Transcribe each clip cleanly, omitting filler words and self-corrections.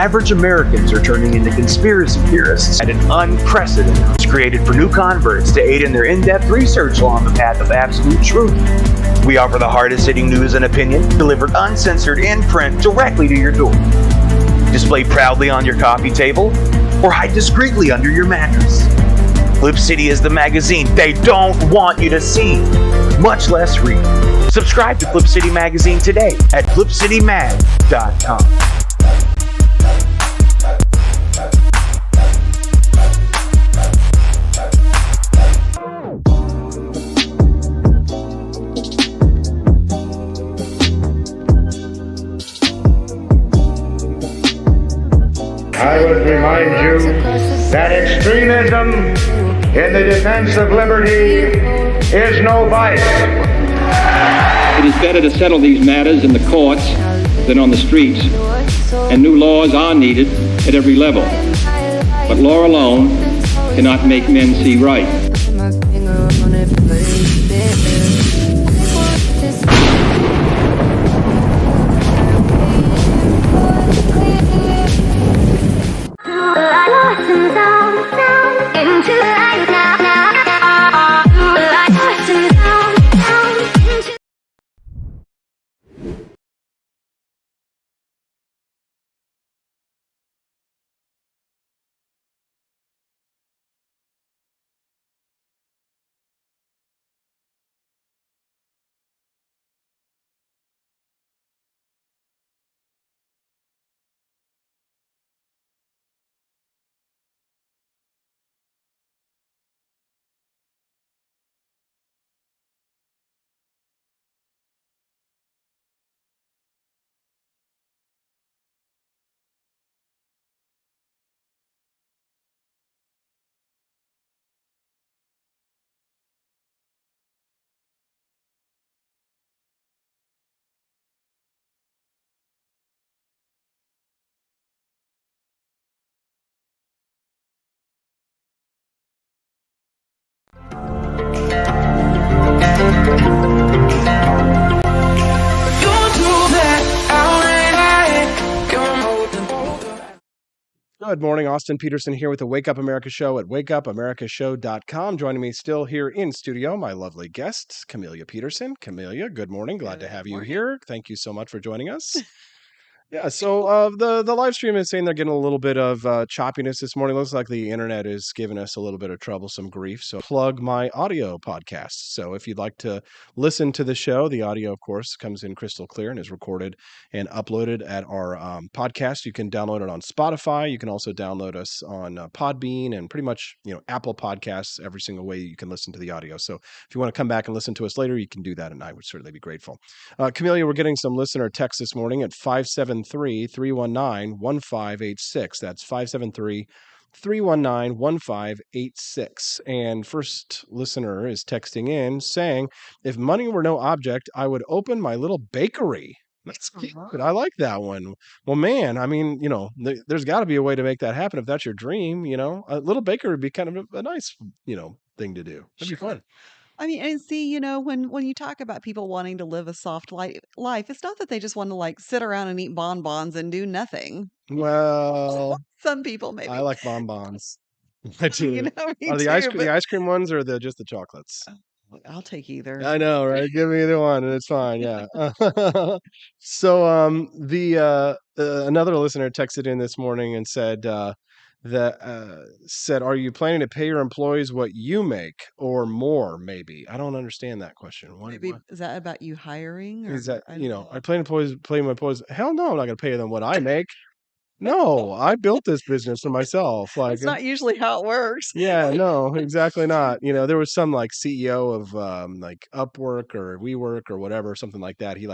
Average Americans are turning into conspiracy theorists at an unprecedented rate, created for new converts to aid in their in-depth research along the path of absolute truth. We offer the hardest-hitting news and opinion, delivered uncensored in print directly to your door. Display proudly on your coffee table, or hide discreetly under your mattress. Flip City is the magazine they don't want you to see, much less read. Subscribe to Flip City Magazine today at flipcitymag.com. I would remind you that extremism in the defense of liberty is no vice. It is better to settle these matters in the courts than on the streets, and new laws are needed at every level. But law alone cannot make men see right. Good morning, Austin Petersen here with the Wake Up America Show at wakeupAmericaShow.com. Joining me still here in studio, my lovely guest, Camellia Peterson. Camellia, good morning. Glad to have you here. Thank you so much for joining us. Yeah, so the live stream is saying they're getting a little bit of choppiness this morning. Looks like the internet is giving us a little bit of troublesome grief. So plug my audio podcast. So if you'd like to listen to the show, the audio, of course, comes in crystal clear and is recorded and uploaded at our podcast. You can download it on Spotify. You can also download us on Podbean and pretty much Apple Podcasts. Every single way you can listen to the audio. So if you want to come back and listen to us later, you can do that, and I would certainly be grateful. Camellia, we're getting some listener texts this morning at 573-319-1586. That's 573-319-1586. And first listener is texting in saying, if money were no object, I would open my little bakery. That's cute. I like that one. Well, man, I mean, there's got to be a way to make that happen if that's your dream. A little bakery would be kind of a nice, thing to do. That'd be fun. I mean, and see, when you talk about people wanting to live a soft life, it's not that they just want to sit around and eat bonbons and do nothing. Well, some people maybe. I like bonbons. I do. Me Are the ice cream ones or just the chocolates? I'll take either. I know, right? Give me either one, and it's fine. Yeah. So, another listener texted in this morning and said, are you planning to pay your employees what you make or more? Maybe. I don't understand that question. Maybe is that about you hiring? Or is that I plan to pay my employees? Hell no, I'm not going to pay them what I make. No, I built this business for myself. It's not usually how it works. Yeah, no, exactly not. There was some CEO of Upwork or WeWork or whatever, something like that. He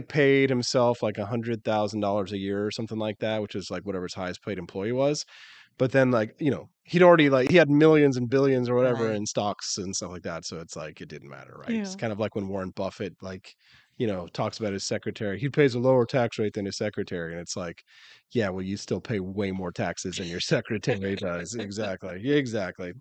paid himself $100,000 a year or something like that, which is whatever his highest paid employee was. But then he'd already he had millions and billions or whatever in stocks and stuff like that. So it's it didn't matter, right? Yeah. It's kind of like when Warren Buffett talks about his secretary. He pays a lower tax rate than his secretary. And it's like, yeah, well, you still pay way more taxes than your secretary does. Exactly. Exactly.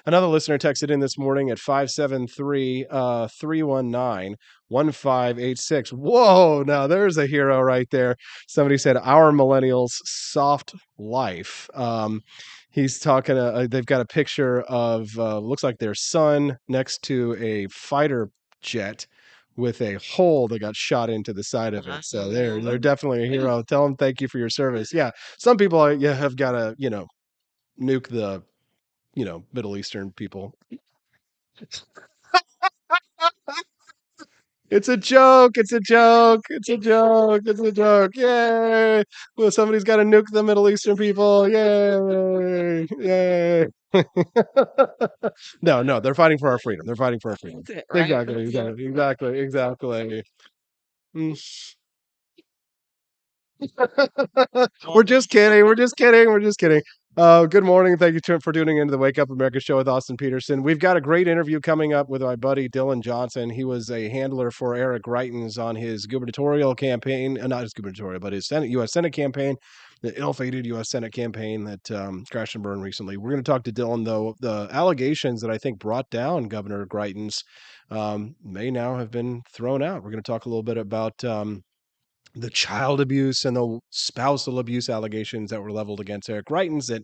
Another listener texted in this morning at 573-319-1586. Whoa, now there's a hero right there. Somebody said, our millennials soft life. He's talking, they've got a picture of, looks like their son next to a fighter jet with a hole that got shot into the side of it. So they're definitely a hero. Tell them thank you for your service. Yeah. Some people have got to, nuke the, Middle Eastern people. It's a joke. It's a joke. Yay. Well, somebody's got to nuke the Middle Eastern people. Yay. No, they're fighting for our freedom. Exactly. Mm. We're just kidding. Good morning. Thank you for tuning into the Wake Up America show with Austin Petersen. We've got a great interview coming up with my buddy Dylan Johnson. He was a handler for Eric Greitens on his gubernatorial campaign, not his gubernatorial, but his U.S. Senate campaign, the ill-fated U.S. Senate campaign that crashed and burned recently. We're going to talk to Dylan, though. The allegations that I think brought down Governor Greitens may now have been thrown out. We're going to talk a little bit about the child abuse and the spousal abuse allegations that were leveled against Eric Greitens that,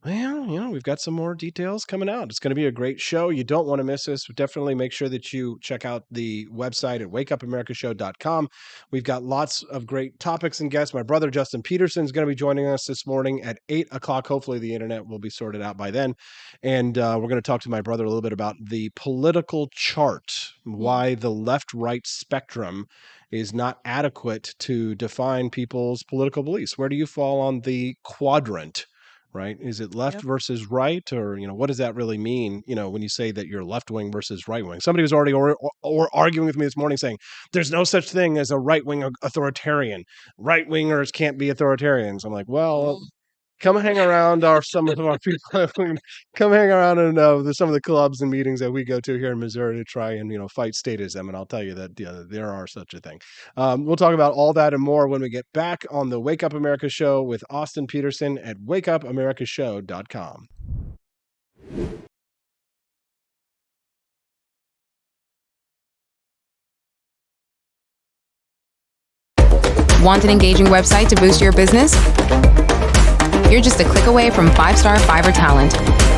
well, we've got some more details coming out. It's going to be a great show. You don't want to miss this. Definitely make sure that you check out the website at wakeupamericashow.com. We've got lots of great topics and guests. My brother, Justin Petersen, is going to be joining us this morning at 8 o'clock. Hopefully the internet will be sorted out by then. And we're going to talk to my brother a little bit about the political chart, why the left-right spectrum is not adequate to define people's political beliefs. Where do you fall on the quadrant, right? Is it left versus right? Or, what does that really mean? When you say that you're left wing versus right wing. Somebody was already or arguing with me this morning saying there's no such thing as a right wing authoritarian. Right wingers can't be authoritarians. I'm like, well, come hang around some of our people. Come hang around in some of the clubs and meetings that we go to here in Missouri to try and fight statism. And I'll tell you that there are such a thing. We'll talk about all that and more when we get back on the Wake Up America show with Austin Petersen at wakeupamericashow.com. Want an engaging website to boost your business? You're just a click away from 5-star Fiverr talent.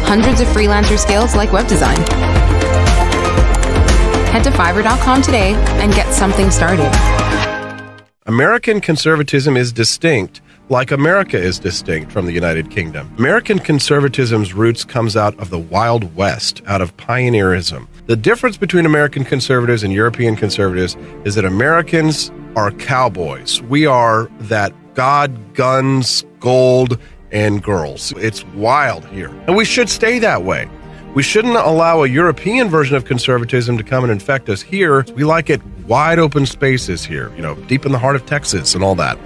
Hundreds of freelancer skills like web design. Head to Fiverr.com today and get something started. American conservatism is distinct, like America is distinct from the United Kingdom. American conservatism's roots comes out of the Wild West, out of pioneerism. The difference between American conservatives and European conservatives is that Americans are cowboys. We are that God, guns, gold, and girls. It's wild here. And we should stay that way. We shouldn't allow a European version of conservatism to come and infect us here. We like it wide open spaces here, deep in the heart of Texas and all that.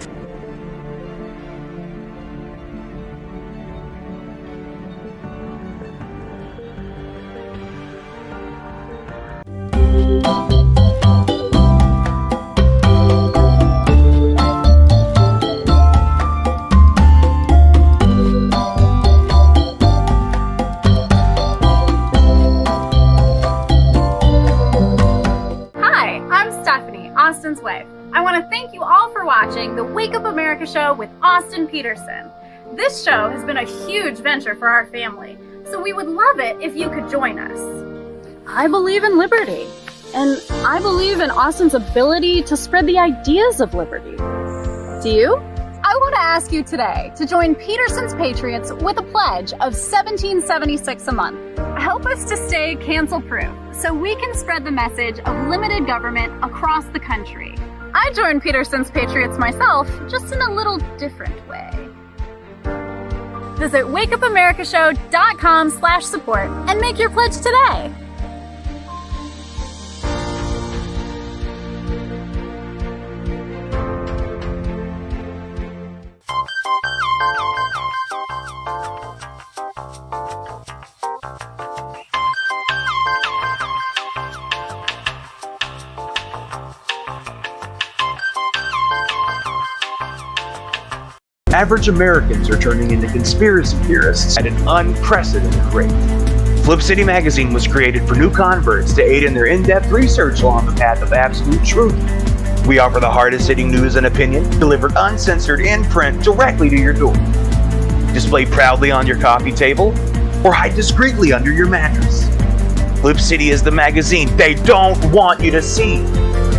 Watching the Wake Up America show with Austin Petersen. This show has been a huge venture for our family, so we would love it if you could join us. I believe in liberty, and I believe in Austin's ability to spread the ideas of liberty. Do you? I want to ask you today to join Petersen's Patriots with a pledge of $17.76 a month. Help us to stay cancel-proof so we can spread the message of limited government across the country. I joined Petersen's Patriots myself, just in a little different way. Visit wakeupamericashow.com/support and make your pledge today. Average Americans are turning into conspiracy theorists at an unprecedented rate. Flip City Magazine was created for new converts to aid in their in-depth research along the path of absolute truth. We offer the hardest-hitting news and opinion delivered uncensored in print directly to your door. Display proudly on your coffee table or hide discreetly under your mattress. Flip City is the magazine they don't want you to see,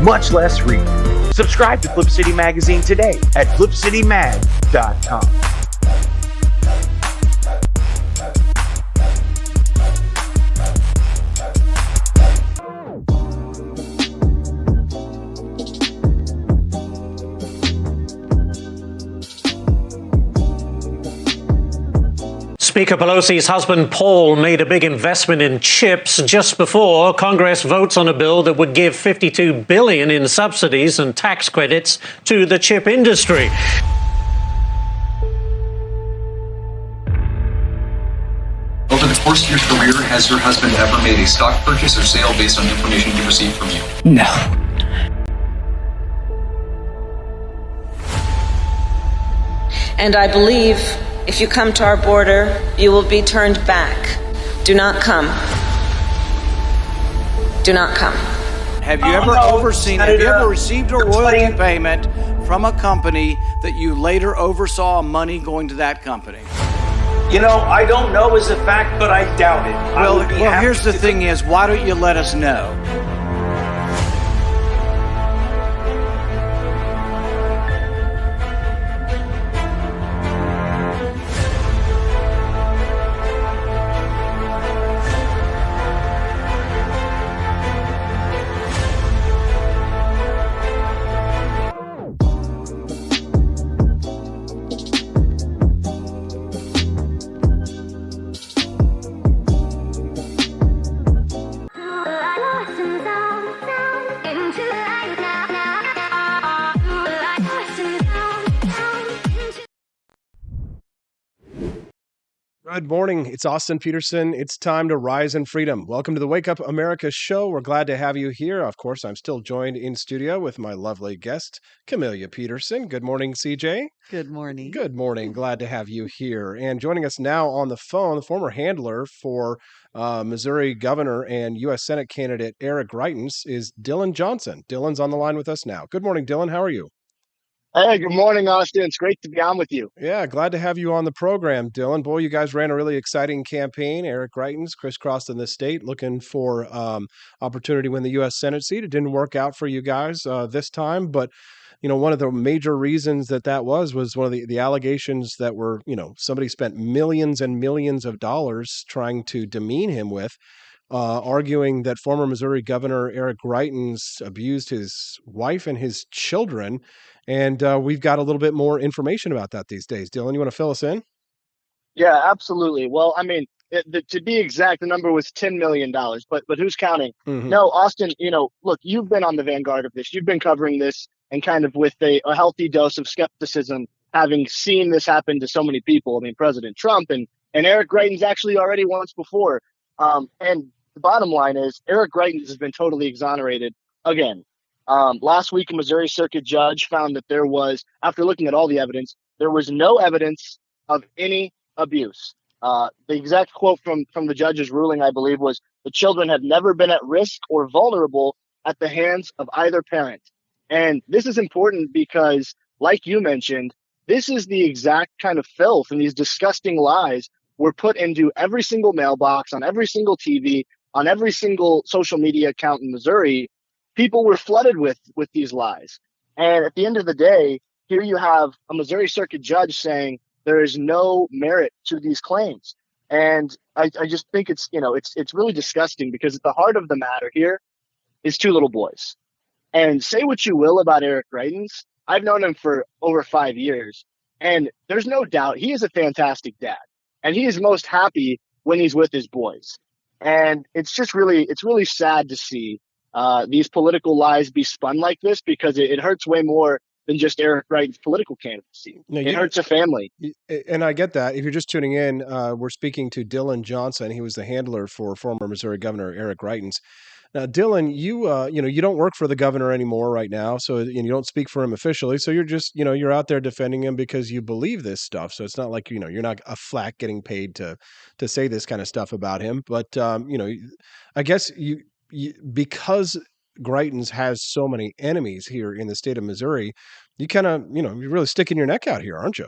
much less read. Subscribe to Flip City Magazine today at flipcitymag.com. Speaker Pelosi's husband, Paul, made a big investment in chips just before Congress votes on a bill that would give $52 billion in subsidies and tax credits to the chip industry. Over the course of your career, has your husband ever made a stock purchase or sale based on information he received from you? No. And I believe if you come to our border, you will be turned back. Do not come. Do not come. Have you ever received a royalty payment from a company that you later oversaw money going to that company? You know, I don't know as a fact, but I doubt it. Well, here's the thing is, why don't you let us know? Good morning. It's Austin Petersen. It's time to rise in freedom. Welcome to the Wake Up America show. We're glad to have you here. Of course, I'm still joined in studio with my lovely guest, Camellia Peterson. Good morning, CJ. Good morning. Good morning. Glad to have you here. And joining us now on the phone, the former handler for Missouri Governor and U.S. Senate candidate Eric Greitens is Dylan Johnson. Dylan's on the line with us now. Good morning, Dylan. How are you? Hey, good morning, Austin. It's great to be on with you. Yeah, glad to have you on the program, Dylan. Boy, you guys ran a really exciting campaign. Eric Greitens crisscrossed in the state looking for opportunity to win the U.S. Senate seat. It didn't work out for you guys this time, but you know, one of the major reasons that was one of the allegations that were, you know, somebody spent millions and millions of dollars trying to demean him with, arguing that former Missouri Governor Eric Greitens abused his wife and his children. And we've got a little bit more information about that these days. Dylan, you want to fill us in? Yeah, absolutely. Well, I mean, to be exact, the number was $10 million, but who's counting? Mm-hmm. No, Austin, you know, look, you've been on the vanguard of this. You've been covering this and kind of with a healthy dose of skepticism, having seen this happen to so many people. I mean, President Trump and Eric Greitens actually already once before. And the bottom line is Eric Greitens has been totally exonerated again. Last week, a Missouri Circuit judge found that there was, after looking at all the evidence, there was no evidence of any abuse. The exact quote from the judge's ruling, I believe, was the children have never been at risk or vulnerable at the hands of either parent. And this is important because, like you mentioned, this is the exact kind of filth and these disgusting lies were put into every single mailbox, on every single TV, on every single social media account in Missouri. People were flooded with these lies. And at the end of the day, here you have a Missouri Circuit judge saying there is no merit to these claims. And I just think it's really disgusting because at the heart of the matter here is two little boys. And say what you will about Eric Greitens. I've known him for over 5 years. And there's no doubt he is a fantastic dad. And he is most happy when he's with his boys. And it's really sad to see these political lies be spun like this because it hurts way more than just Eric Greitens' political candidacy. It hurts a family. And I get that. If you're just tuning in, we're speaking to Dylan Johnson. He was the handler for former Missouri Governor Eric Greitens. Now, Dylan, you don't work for the governor anymore right now, so and you don't speak for him officially. So you're just, you're out there defending him because you believe this stuff. So it's not like you're not a flack getting paid to say this kind of stuff about him. But I guess you because Greitens has so many enemies here in the state of Missouri, you kind of you're really sticking your neck out here, aren't you?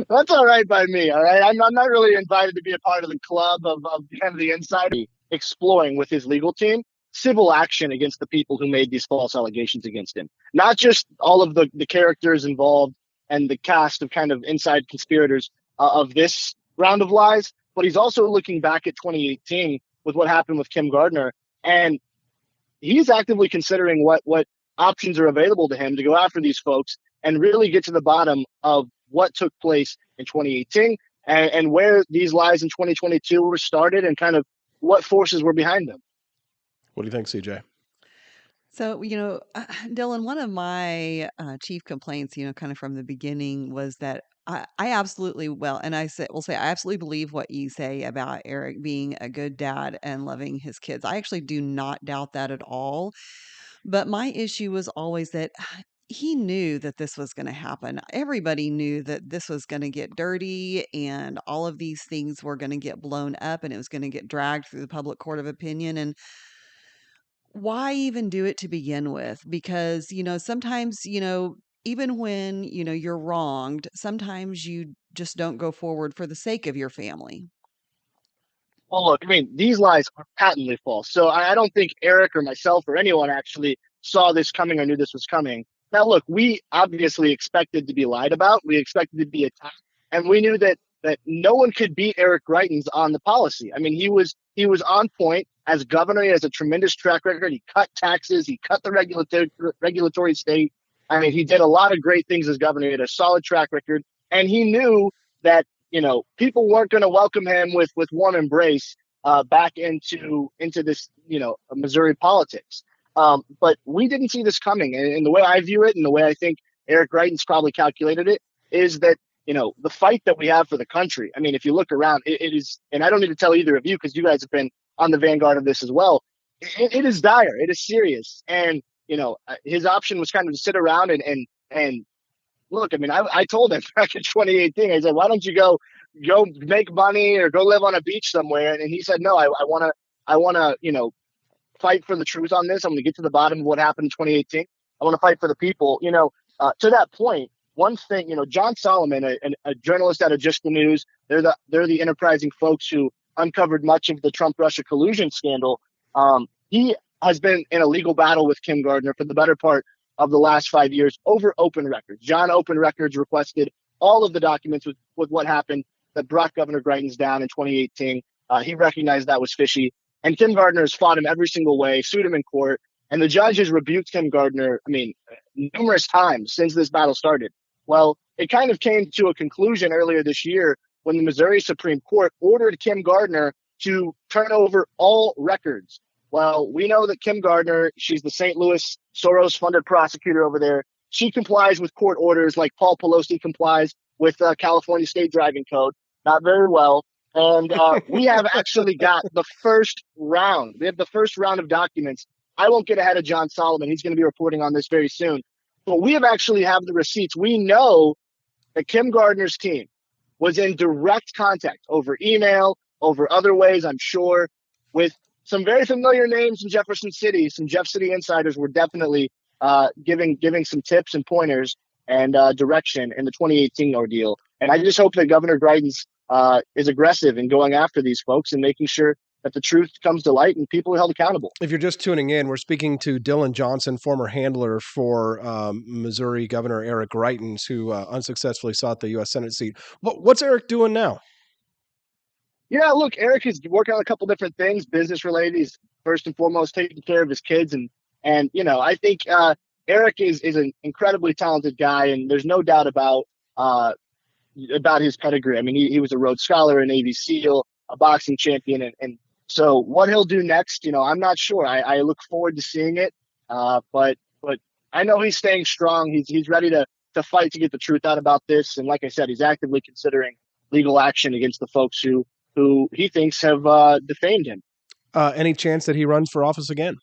That's all right by me. All right. I'm not really invited to be a part of the club of kind of the insider exploring with his legal team civil action against the people who made these false allegations against him. Not just all of the characters involved and the cast of kind of inside conspirators of this round of lies, but he's also looking back at 2018 with what happened with Kim Gardner. And he's actively considering what options are available to him to go after these folks and really get to the bottom of what took place in 2018 and where these lies in 2022 were started and kind of what forces were behind them. What do you think, CJ? So, Dylan, one of my chief complaints, kind of from the beginning was that I absolutely, and I will say, I absolutely believe what you say about Eric being a good dad and loving his kids. I actually do not doubt that at all. But my issue was always that he knew that this was going to happen. Everybody knew that this was going to get dirty and all of these things were going to get blown up and it was going to get dragged through the public court of opinion. And why even do it to begin with? Because, sometimes, even when, you're wronged, sometimes you just don't go forward for the sake of your family. Well, look, I mean, these lies are patently false. So I don't think Eric or myself or anyone actually saw this coming or knew this was coming. Now, look, we obviously expected to be lied about. We expected to be attacked. And we knew that no one could beat Eric Greitens on the policy. I mean, he was on point as governor. He has a tremendous track record. He cut taxes. He cut the regulatory state. I mean, he did a lot of great things as governor. He had a solid track record. And he knew that, people weren't going to welcome him with warm embrace back into this, Missouri politics. But we didn't see this coming. And the way I view it and the way I think Eric Greitens probably calculated it is that, the fight that we have for the country. I mean, if you look around, it is, and I don't need to tell either of you because you guys have been on the vanguard of this as well. It is dire. It is serious. And, his option was kind of to sit around and look, I mean, I told him back in 2018, I said, why don't you go make money or go live on a beach somewhere? And he said, no, I want to, fight for the truth on this. I'm going to get to the bottom of what happened in 2018. I want to fight for the people. To that point, one thing, John Solomon, a journalist out of Just the News, they're the enterprising folks who uncovered much of the Trump-Russia collusion scandal. He has been in a legal battle with Kim Gardner for the better part of the last 5 years over open records. John Open Records requested all of the documents with what happened that brought Governor Greitens down in 2018. He recognized that was fishy. And Kim Gardner has fought him every single way, sued him in court. And the judge has rebuked Kim Gardner, numerous times since this battle started. Well, it kind of came to a conclusion earlier this year when the Missouri Supreme Court ordered Kim Gardner to turn over all records. Well, we know that Kim Gardner, she's the St. Louis Soros-funded prosecutor over there. She complies with court orders like Paul Pelosi complies with California State Driving Code. Not very well. And we have actually got the first round. We have the first round of documents. I won't get ahead of John Solomon. He's going to be reporting on this very soon. But we have actually have the receipts. We know that Kim Gardner's team was in direct contact over email, over other ways, I'm sure, with some very familiar names in Jefferson City. Some Jeff City insiders were definitely giving some tips and pointers and direction in the 2018 ordeal. And I just hope that Governor Greitens is aggressive in going after these folks and making sure that the truth comes to light and people are held accountable. If you're just tuning in, we're speaking to Dylan Johnson, former handler for Missouri Governor Eric Greitens, who unsuccessfully sought the U.S. Senate seat. What's Eric doing now? Yeah, look, Eric is working on a couple different things, business related. He's first and foremost taking care of his kids. And I think Eric is an incredibly talented guy, and there's no doubt about his pedigree. I mean, he was a Rhodes Scholar, a Navy SEAL, a boxing champion. And so what he'll do next, I'm not sure. I look forward to seeing it. But I know he's staying strong. He's ready to fight to get the truth out about this. And like I said, he's actively considering legal action against the folks who he thinks have defamed him. Any chance that he runs for office again?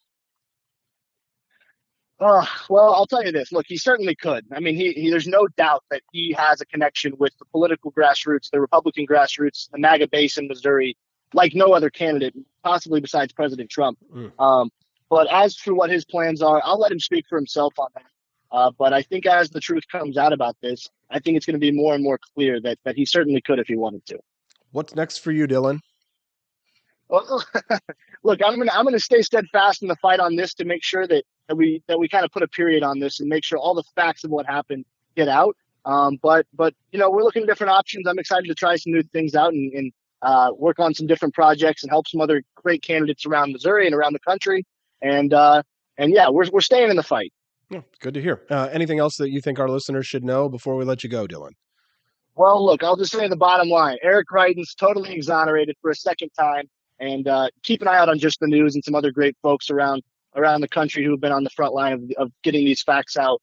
Well, I'll tell you this. Look, he certainly could. I mean, there's no doubt that he has a connection with the political grassroots, the Republican grassroots, the MAGA base in Missouri, like no other candidate, possibly besides President Trump. But as for what his plans are, I'll let him speak for himself on that. But I think as the truth comes out about this, I think it's going to be more and more clear that he certainly could if he wanted to. What's next for you, Dylan? Well, look, I'm gonna stay steadfast in the fight on this to make sure that we kind of put a period on this and make sure all the facts of what happened get out. But we're looking at different options. I'm excited to try some new things out and work on some different projects and help some other great candidates around Missouri and around the country. And yeah, we're staying in the fight. Yeah, good to hear. Anything else that you think our listeners should know before we let you go, Dylan? Well, look, I'll just say the bottom line. Eric Greitens totally exonerated for a second time. And keep an eye out on Just the News and some other great folks around the country who have been on the front line of getting these facts out.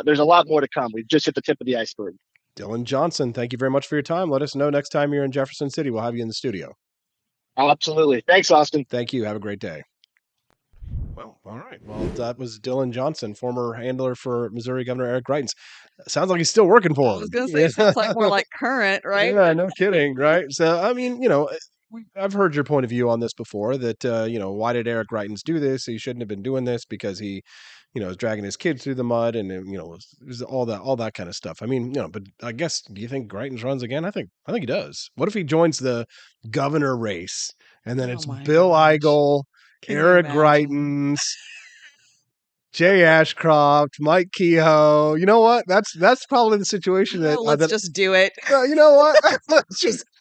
There's a lot more to come. We've just hit the tip of the iceberg. Dylan Johnson, thank you very much for your time. Let us know next time you're in Jefferson City. We'll have you in the studio. Absolutely. Thanks, Austin. Thank you. Have a great day. Well, all right. Well, that was Dylan Johnson, former handler for Missouri Governor Eric Greitens. Sounds like he's still working for him. I was going to say, sounds like more like current, right? Yeah, no kidding, right? So, I mean, I've heard your point of view on this before that, why did Eric Greitens do this? He shouldn't have been doing this because he, is dragging his kids through the mud and, was all that kind of stuff. I mean, but I guess, do you think Greitens runs again? I think he does. What if he joins the governor race and then it's Bill Eigel, Eric Greitens, Jay Ashcroft, Mike Kehoe? You know what? That's probably the situation let's just do it. You know what?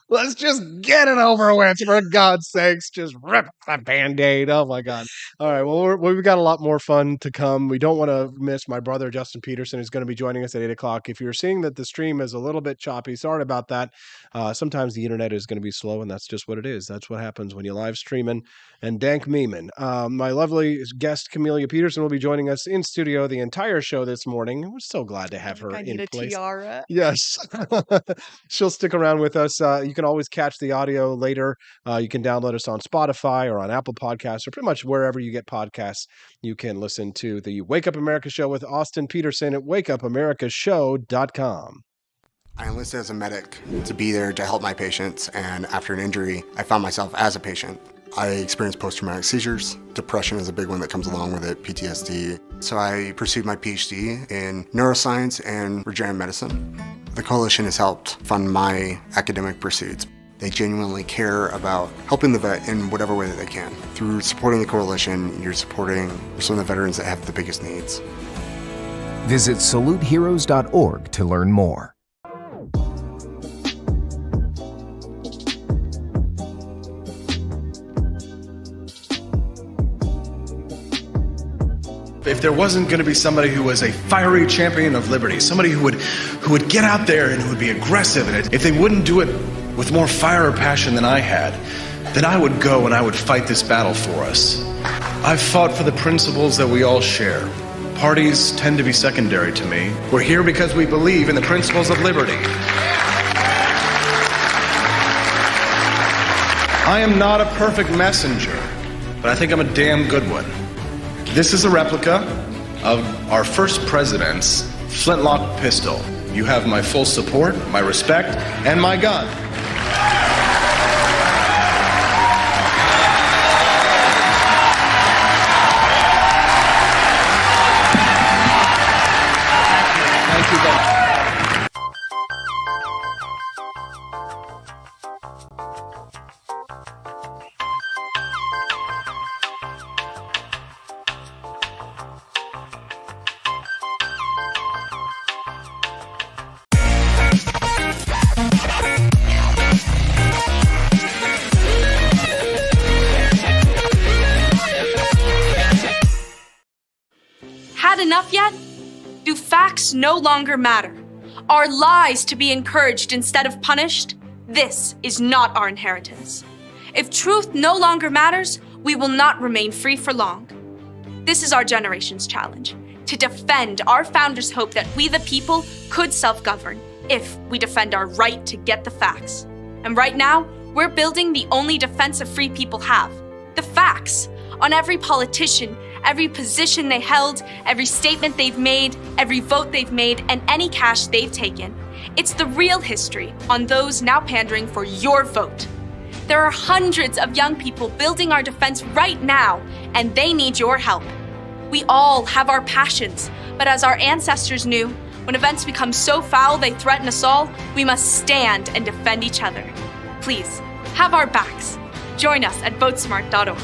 Let's just get it over with, for God's sakes. Just rip the Band-Aid. Oh, my God. All right. Well, we've got a lot more fun to come. We don't want to miss my brother, Justin Petersen, who's going to be joining us at 8 o'clock. If you're seeing that the stream is a little bit choppy, sorry about that. Sometimes the internet is going to be slow, and that's just what it is. That's what happens when you live streaming. And Dank Meeman. My lovely guest, Camellia Peterson, will be joining us in studio the entire show this morning. We're so glad to have her in place. I need a tiara. Yes. She'll stick around with us. You can always catch the audio later. You can download us on Spotify or on Apple Podcasts or pretty much wherever you get podcasts. You can listen to the Wake Up America Show with Austin Petersen at wakeupAmericaShow.com. I enlisted as a medic to be there to help my patients, and after an injury, I found myself as a patient. I experienced post-traumatic seizures. Depression is a big one that comes along with it, PTSD. So I pursued my PhD in neuroscience and regenerative medicine. The coalition has helped fund my academic pursuits. They genuinely care about helping the vet in whatever way that they can. Through supporting the coalition, you're supporting some of the veterans that have the biggest needs. Visit saluteheroes.org to learn more. If there wasn't going to be somebody who was a fiery champion of liberty, somebody who would get out there and who would be aggressive, and if they wouldn't do it with more fire or passion than I had, then I would go and I would fight this battle for us. I've fought for the principles that we all share. Parties tend to be secondary to me. We're here because we believe in the principles of liberty. I am not a perfect messenger, but I think I'm a damn good one. This is a replica of our first president's flintlock pistol. You have my full support, my respect, and my gun. Thank you, Ben. Enough yet? Do facts no longer matter? Are lies to be encouraged instead of punished? This is not our inheritance. If truth no longer matters, we will not remain free for long. This is our generation's challenge, to defend our founders' hope that we the people could self-govern if we defend our right to get the facts. And right now, we're building the only defense of free people have, The facts on every politician, every position they held, every statement they've made, every vote they've made, and any cash they've taken. It's the real history on those now pandering for your vote. There are hundreds of young people building our defense right now, and they need your help. We all have our passions, but as our ancestors knew, when events become so foul they threaten us all, we must stand and defend each other. Please, have our backs. Join us at votesmart.org.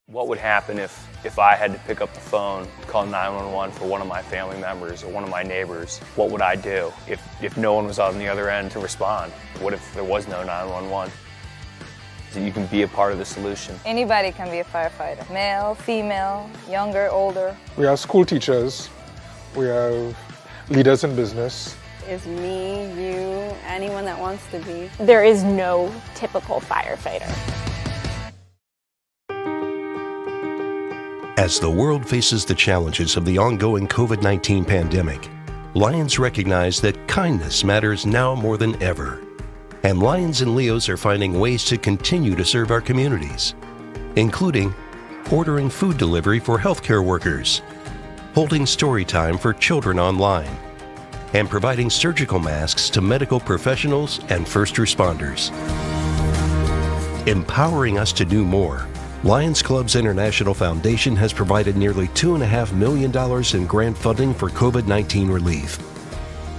What would happen if I had to pick up the phone, call 911 for one of my family members or one of my neighbors? What would I do if no one was on the other end to respond? What if there was no 911? So you can be a part of the solution. Anybody can be a firefighter. Male, female, younger, older. We have school teachers. We have leaders in business. It's me, you, anyone that wants to be. There is no typical firefighter. As the world faces the challenges of the ongoing COVID-19 pandemic, Lions recognize that kindness matters now more than ever. And Lions and Leos are finding ways to continue to serve our communities, including ordering food delivery for healthcare workers, holding story time for children online, and providing surgical masks to medical professionals and first responders. Empowering us to do more, Lions Clubs International Foundation has provided nearly $2.5 million in grant funding for COVID-19 relief.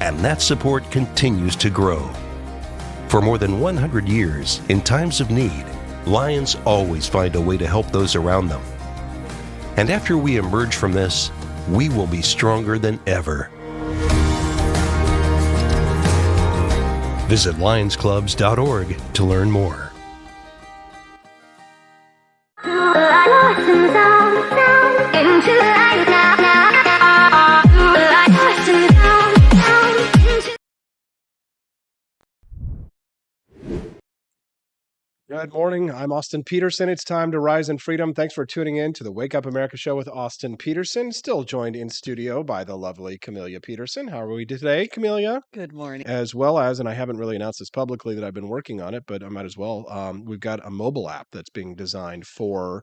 And that support continues to grow. For more than 100 years, in times of need, Lions always find a way to help those around them. And after we emerge from this, we will be stronger than ever. Visit lionsclubs.org to learn more. Good morning. I'm Austin Petersen. It's time to rise in freedom. Thanks for tuning in to the Wake Up America show with Austin Petersen, still joined in studio by the lovely Camellia Peterson. How are we today, Camellia? Good morning. As well as, and I haven't really announced this publicly that I've been working on it, but I might as well. We've got a mobile app that's being designed for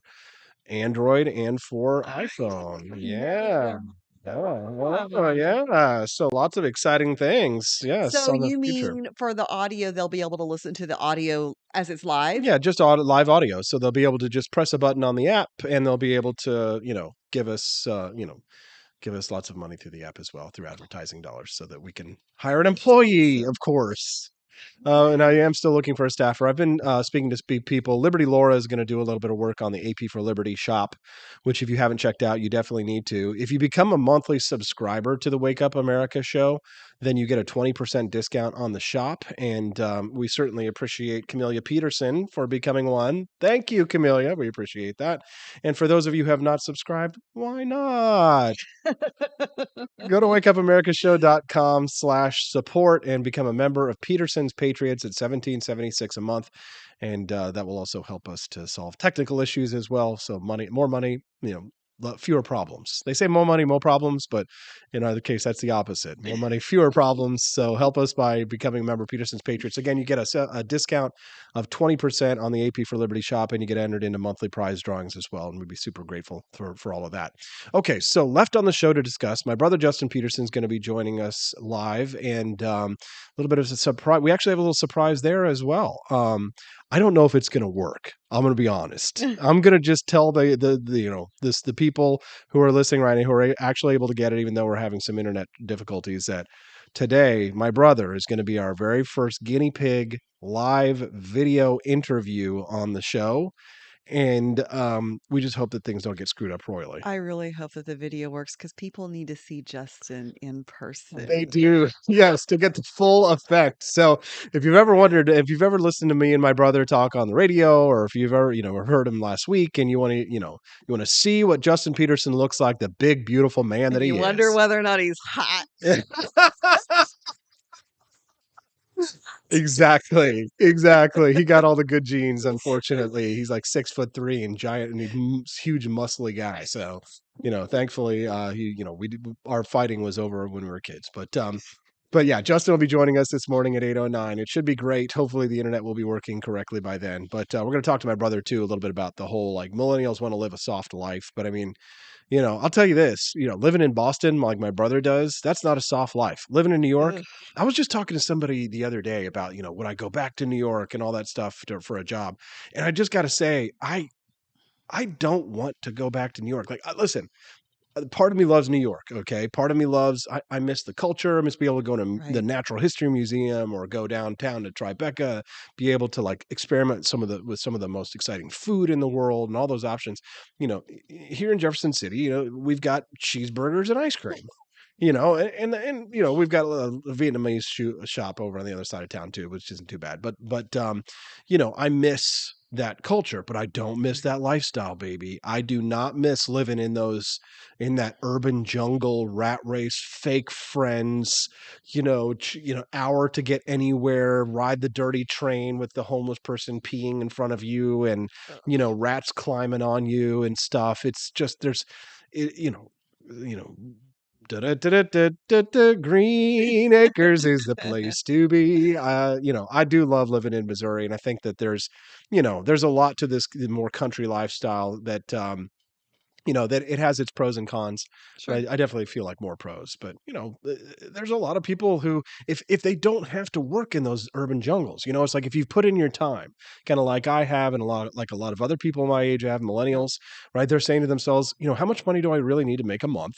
Android and for iPhone. Yeah. Yeah. So lots of exciting things. Yes. So on the you future. mean for the audio, they'll be able to listen to the audio as it's live? Yeah, just live audio. So they'll be able to just press a button on the app and they'll be able to, give us, give us lots of money through the app as well, through advertising dollars, so that we can hire an employee, of course. And I am still looking for a staffer. I've been speaking to people. Liberty Laura is going to do a little bit of work on the AP for Liberty shop, which if you haven't checked out, you definitely need to. If you become a monthly subscriber to the Wake Up America show, then you get a 20% discount on the shop. And we certainly appreciate Camellia Peterson for becoming one. Thank you, Camellia. We appreciate that. And for those of you who have not subscribed, why not? Go to wakeupAmericaShow.com/support and become a member of Peterson's Patriots at $17.76 a month. And that will also help us to solve technical issues as well. So more money, fewer problems. They say more money, more problems, but in either case, that's the opposite. More money, fewer problems. So help us by becoming a member of Peterson's Patriots. Again, you get a discount of 20% on the AP for Liberty shop, and you get entered into monthly prize drawings as well. And we'd be super grateful for all of that. Okay, so left on the show to discuss, my brother Justin Petersen is going to be joining us live, and a little bit of a surprise. We actually have a little surprise there as well. I don't know if it's going to work. I'm going to be honest. I'm going to just tell the people who are listening right now, who are actually able to get it, even though we're having some internet difficulties, that today my brother is going to be our very first guinea pig live video interview on the show. And we just hope that things don't get screwed up royally. I really hope that the video works because people need to see Justin in person. They do. Yes, to get the full effect. So if you've ever listened to me and my brother talk on the radio, or if you've ever, heard him last week and you want to see what Justin Petersen looks like, the big, beautiful man that he is. You wonder whether or not he's hot. Exactly. He got all the good genes, unfortunately. He's like 6'3" and giant and huge muscly guy. So, thankfully, our fighting was over when we were kids. But yeah, Justin will be joining us this morning at 8:09. It should be great. Hopefully the internet will be working correctly by then. But we're going to talk to my brother too a little bit about the whole like millennials want to live a soft life. But I mean, I'll tell you this, living in Boston like my brother does, that's not a soft life. Living in New York, Ugh. I was just talking to somebody the other day about, would I go back to New York and all that stuff for a job? And I just got to say, I don't want to go back to New York. Like, listen, part of me loves New York. Okay. Part of me loves, I miss the culture. I miss being able to go to the Right. Natural History Museum or go downtown to Tribeca, be able to like experiment with some of the most exciting food in the world and all those options. Here in Jefferson City, we've got cheeseburgers and ice cream. We've got a Vietnamese shop over on the other side of town too, which isn't too bad. I miss that culture, but I don't miss that lifestyle, baby. I do not miss living in that urban jungle rat race, fake friends, hour to get anywhere, ride the dirty train with the homeless person peeing in front of you and, rats climbing on you and stuff. It's just, you know, Green Acres is the place to be. I do love living in Missouri, and I think that there's a lot to this more country lifestyle that that it has its pros and cons. Sure. But I definitely feel like more pros. But there's a lot of people who, if they don't have to work in those urban jungles, it's like if you've put in your time, kind of like I have, and a lot of other people my age have, millennials, right? They're saying to themselves, how much money do I really need to make a month?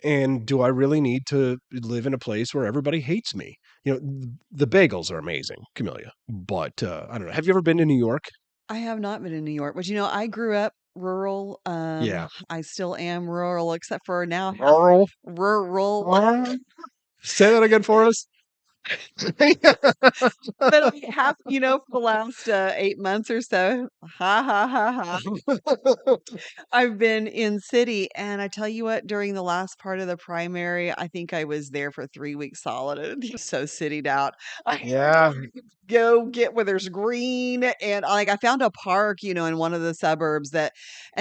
And do I really need to live in a place where everybody hates me? The bagels are amazing, Camellia, but I don't know. Have you ever been to New York? I have not been in New York, but I grew up rural. Yeah. I still am rural, except for now Rural. rural. Say that again for us. But I have, for the last 8 months or so, ha ha ha ha. I've been in city, and I tell you what, during the last part of the primary, I think I was there for 3 weeks solid, and it was so citied out. I Yeah. go get where there's green, and like I found a park, in one of the suburbs and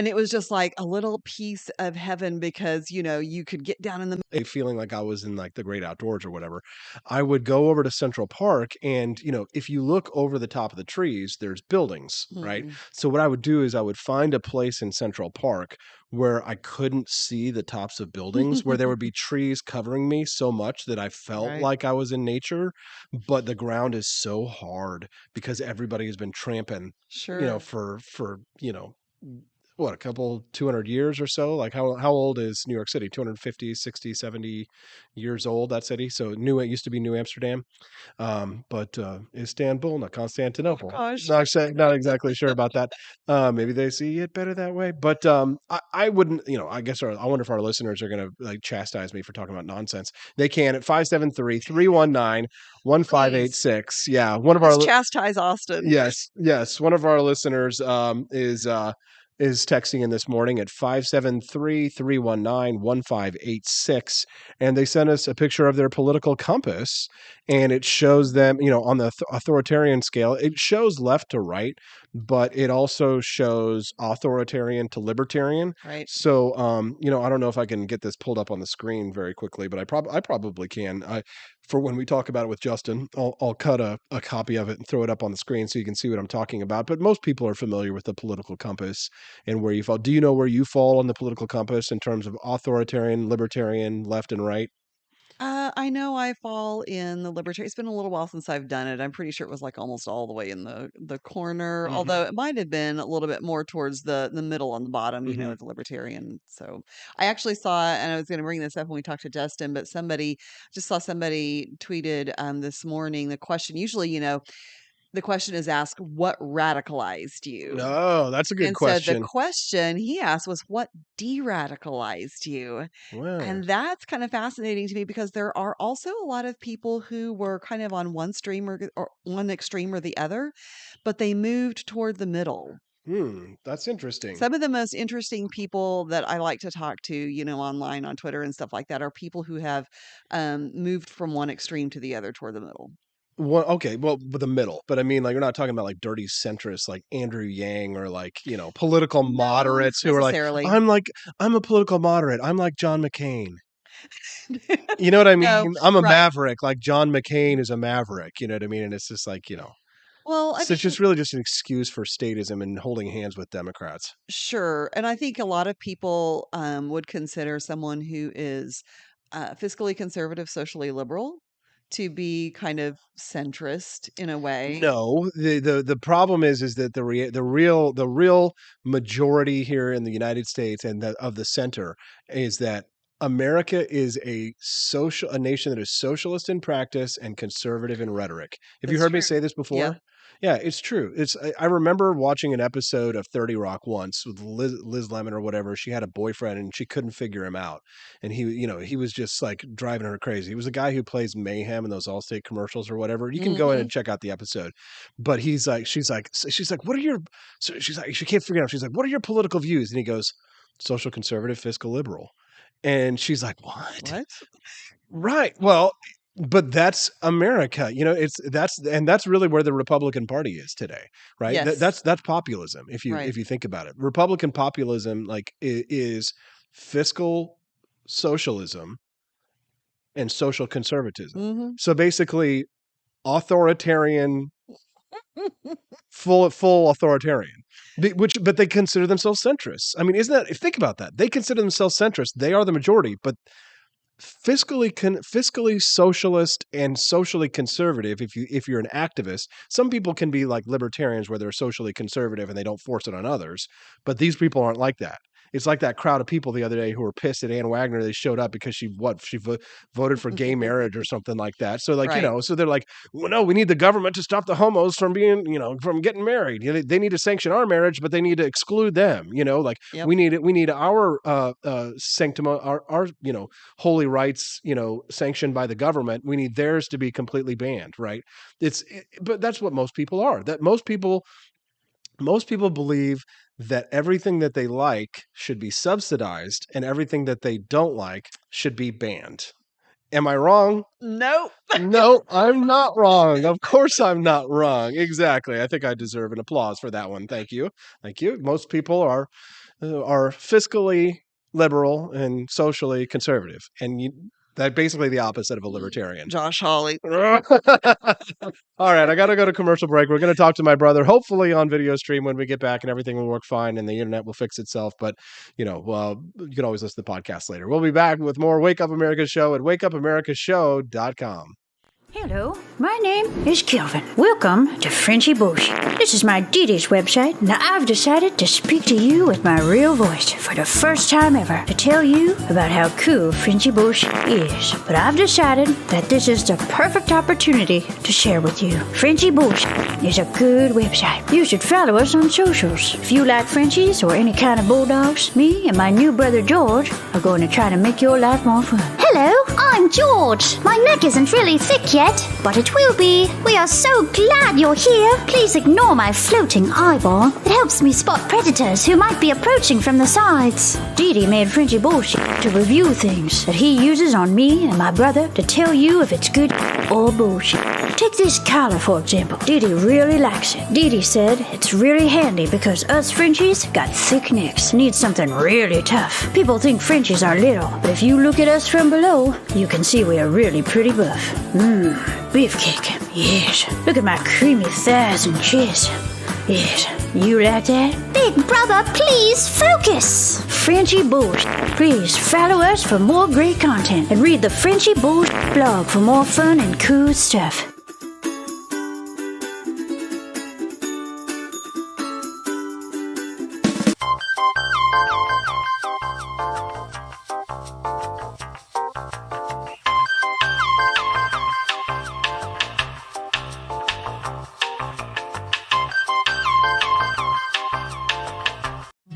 it was just like a little piece of heaven because you could get down in the Feeling like I was in like the great outdoors or whatever. I would go over to Central Park and, if you look over the top of the trees, there's buildings, right? Mm-mm. So what I would do is I would find a place in Central Park where I couldn't see the tops of buildings, where there would be trees covering me so much that I felt Right. like I was in nature, but the ground is so hard because everybody has been tramping, Sure. for what, a couple 200 years or so. Like how old is New York City? 250, 60, 70 years old, that city. So it used to be New Amsterdam. But Istanbul, not Constantinople. Gosh. Not exactly sure about that. Maybe they see it better that way. But I wouldn't, I guess I wonder if our listeners are gonna like chastise me for talking about nonsense. They can at 573-319-1586. Yeah. One of our Let's chastise Austin. Yes. One of our listeners is texting in this morning at 573-319-1586, and they sent us a picture of their political compass, and it shows them, on the authoritarian scale, it shows left to right, but it also shows authoritarian to libertarian. Right. So, I don't know if I can get this pulled up on the screen very quickly, but I probably can. For when we talk about it with Justin, I'll cut a copy of it and throw it up on the screen so you can see what I'm talking about. But most people are familiar with the political compass and where you fall. Do you know where you fall on the political compass in terms of authoritarian, libertarian, left and right? I know I fall in the libertarian. It's been a little while since I've done it. I'm pretty sure it was like almost all the way in the corner, Mhm. although it might have been a little bit more towards the middle on the bottom, Mhm. the libertarian. So I actually saw, and I was going to bring this up when we talked to Justin, but just saw somebody tweeted this morning the question. Usually, the question is asked, what radicalized you? No, that's a good And so the question. question he asked was, what de-radicalized you? Wow. And that's kind of fascinating to me because there are also a lot of people who were kind of on one stream or one extreme or the other, but they moved toward the middle. That's interesting. Some of the most interesting people that I like to talk to, online on Twitter and stuff like that are people who have moved from one extreme to the other toward the middle. Well, okay, well, with the middle, but I mean, like, we're not talking about like dirty centrists like Andrew Yang or like, political moderates who are like, necessarily. I'm a political moderate. I'm like John McCain. You know what I mean? No, I'm a right. maverick, like John McCain is a maverick. You know what I mean? And it's just like, Well, so it's just really just an excuse for statism and holding hands with Democrats. sure. And I think a lot of people would consider someone who is fiscally conservative, socially liberal to be kind of centrist in a way. No, the problem is that the real majority here in the United States and of the center is that America is a nation that is socialist in practice and conservative in rhetoric. Have you It's heard me true. say this before? Yeah. Yeah, it's true. I remember watching an episode of 30 Rock once with Liz Lemon or whatever. She had a boyfriend and she couldn't figure him out. And he was just like driving her crazy. He was a guy who plays Mayhem in those Allstate commercials or whatever. You can go in and check out the episode. But she's like, what are your, so she's like, she can't figure it out. She's like, what are your political views? And he goes, social conservative, fiscal liberal. And she's like, what? Right. Well, but that's America. That's really where the Republican Party is today, right? Yes. That's populism. If you think about it, Republican populism is fiscal socialism and social conservatism. Mm-hmm. So basically, authoritarian, full authoritarian. But they consider themselves centrists. I mean, think about that. They consider themselves centrists. They are the majority, but fiscally socialist and socially conservative. If you're an activist, some people can be like libertarians where they're socially conservative and they don't force it on others. But these people aren't like that. It's like that crowd of people the other day who were pissed at Ann Wagner. They showed up because she voted for gay marriage or something like that. So so they're like, well, no, we need the government to stop the homos from being, from getting married. They need to sanction our marriage, but they need to exclude them. Yep. We need our sanctum, our holy rights, sanctioned by the government. We need theirs to be completely banned. Right. But that's what most people are. That most people believe that everything that they like should be subsidized and everything that they don't like should be banned. Am I wrong? Nope. No, I'm not wrong. Of course I'm not wrong. Exactly. I think I deserve an applause for that one. Thank you. Thank you. Most people are fiscally liberal and socially conservative. And that's basically the opposite of a libertarian. Josh Hawley. All right, I got to go to commercial break. We're going to talk to my brother, hopefully on video stream when we get back and everything will work fine and the internet will fix itself. But, you can always listen to the podcast later. We'll be back with more Wake Up America Show at wakeupAmericaShow.com. Hello, my name is Kelvin. Welcome to Frenchy Bush. This is my Didi's website. Now I've decided to speak to you with my real voice for the first time ever to tell you about how cool Frenchy Bush is. But I've decided that this is the perfect opportunity to share with you. Frenchy Bush is a good website. You should follow us on socials. If you like Frenchies or any kind of bulldogs, me and my new brother George are going to try to make your life more fun. Hello, I'm George. My neck isn't really thick yet, but it will be. We are so glad you're here. Please ignore my floating eyeball. It helps me spot predators who might be approaching from the sides. Didi made Frenchy bullshit to review things that he uses on me and my brother to tell you if it's good or bullshit. Take this collar, for example. Didi really likes it. Didi said it's really handy because us Frenchies got thick necks. Need something really tough. People think Frenchies are little, but if you look at us from below, you can see we are really pretty buff. Beefcake. Yes. Look at my creamy thighs and chest. Yes. You like that? Big brother, please focus. Frenchy Bullshit. Please follow us for more great content and read the Frenchy Bullshit blog for more fun and cool stuff.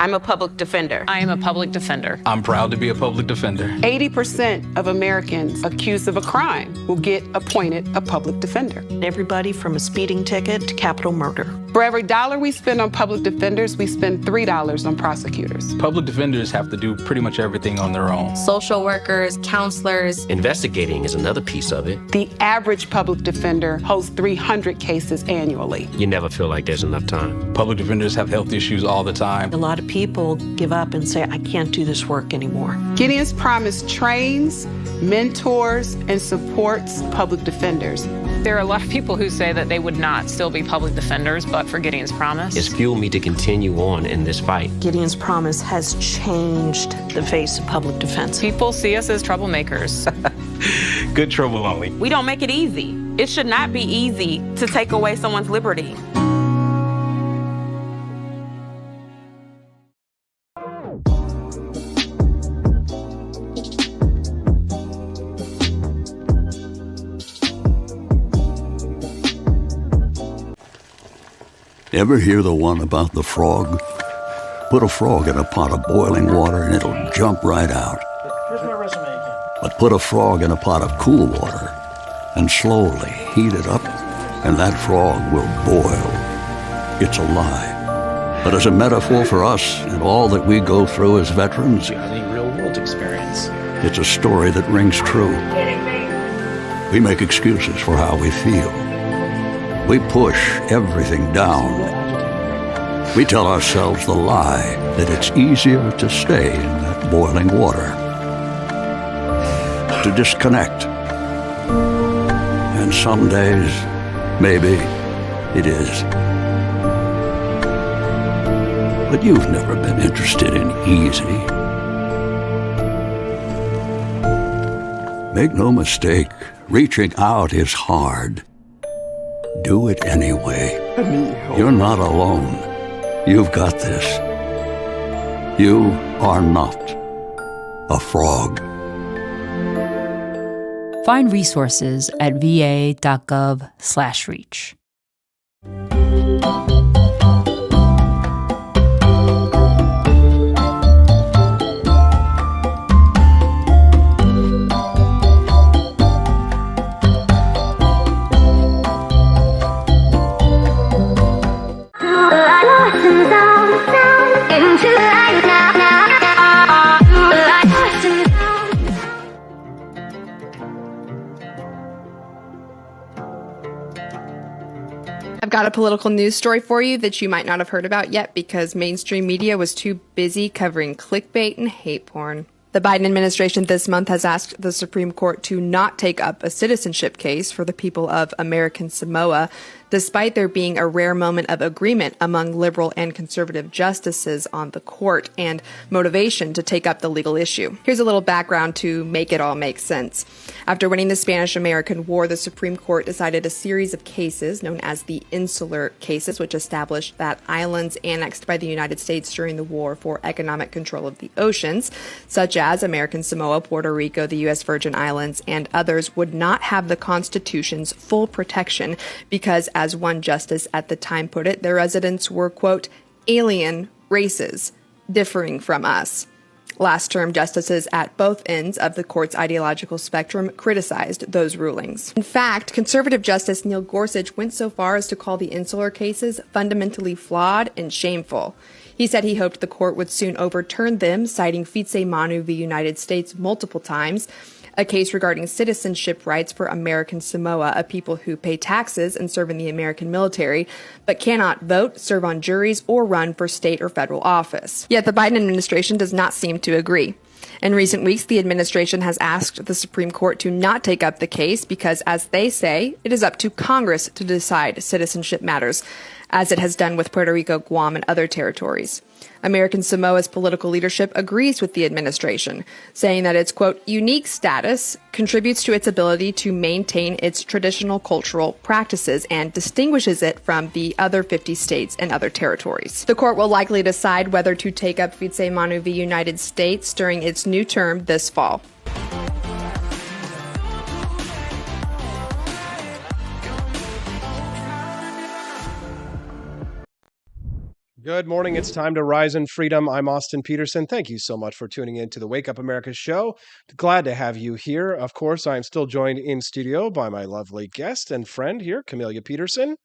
I'm a public defender. I am a public defender. I'm proud to be a public defender. 80% of Americans accused of a crime will get appointed a public defender. Everybody from a speeding ticket to capital murder. For every dollar we spend on public defenders, we spend $3 on prosecutors. Public defenders have to do pretty much everything on their own. Social workers, counselors. Investigating is another piece of it. The average public defender holds 300 cases annually. You never feel like there's enough time. Public defenders have health issues all the time. A lot of people give up and say, I can't do this work anymore. Gideon's Promise trains, mentors, and supports public defenders. There are a lot of people who say that they would not still be public defenders, but for Gideon's Promise. It's fueled me to continue on in this fight. Gideon's Promise has changed the face of public defense. People see us as troublemakers. Good trouble only. We don't make it easy. It should not be easy to take away someone's liberty. Ever hear the one about the frog? Put a frog in a pot of boiling water and it'll jump right out. Here's my resume again. But put a frog in a pot of cool water and slowly heat it up, and that frog will boil. It's a lie. But as a metaphor for us and all that we go through as veterans, Any real-world experience. it's a story that rings true. We make excuses for how we feel. We push everything down. We tell ourselves the lie that it's easier to stay in that boiling water, to disconnect. And some days, maybe it is. But you've never been interested in easy. Make no mistake, reaching out is hard. Do it anyway. You're not alone. You've got this. You are not a frog. Find resources at va.gov/reach. I've got a political news story for you that you might not have heard about yet because mainstream media was too busy covering clickbait and hate porn. The Biden administration this month has asked the Supreme Court to not take up a citizenship case for the people of American Samoa, despite there being a rare moment of agreement among liberal and conservative justices on the court and motivation to take up the legal issue. Here's a little background to make it all make sense. After winning the Spanish-American War, the Supreme Court decided a series of cases known as the Insular Cases, which established that islands annexed by the United States during the war for economic control of the oceans, such as American Samoa, Puerto Rico, the U.S. Virgin Islands, and others, would not have the Constitution's full protection because, as one justice at the time put it, their residents were, quote, alien races, differing from us. Last term, justices at both ends of the court's ideological spectrum criticized those rulings. In fact, conservative Justice Neil Gorsuch went so far as to call the Insular Cases fundamentally flawed and shameful. He said he hoped the court would soon overturn them, citing Fitzei Manu v. United States multiple times, a case regarding citizenship rights for American Samoa, a people who pay taxes and serve in the American military, but cannot vote, serve on juries, or run for state or federal office. Yet the Biden administration does not seem to agree. In recent weeks, the administration has asked the Supreme Court to not take up the case because, as they say, it is up to Congress to decide citizenship matters, as it has done with Puerto Rico, Guam, and other territories. American Samoa's political leadership agrees with the administration, saying that its, quote, unique status contributes to its ability to maintain its traditional cultural practices and distinguishes it from the other 50 states and other territories. The court will likely decide whether to take up Fitzei Manu v. United States during its new term this fall. Good morning. It's time to rise in freedom. I'm Austin Petersen. Thank you so much for tuning in to the Wake Up America show. Glad to have you here. Of course, I'm still joined in studio by my lovely guest and friend here, Camellia Peterson.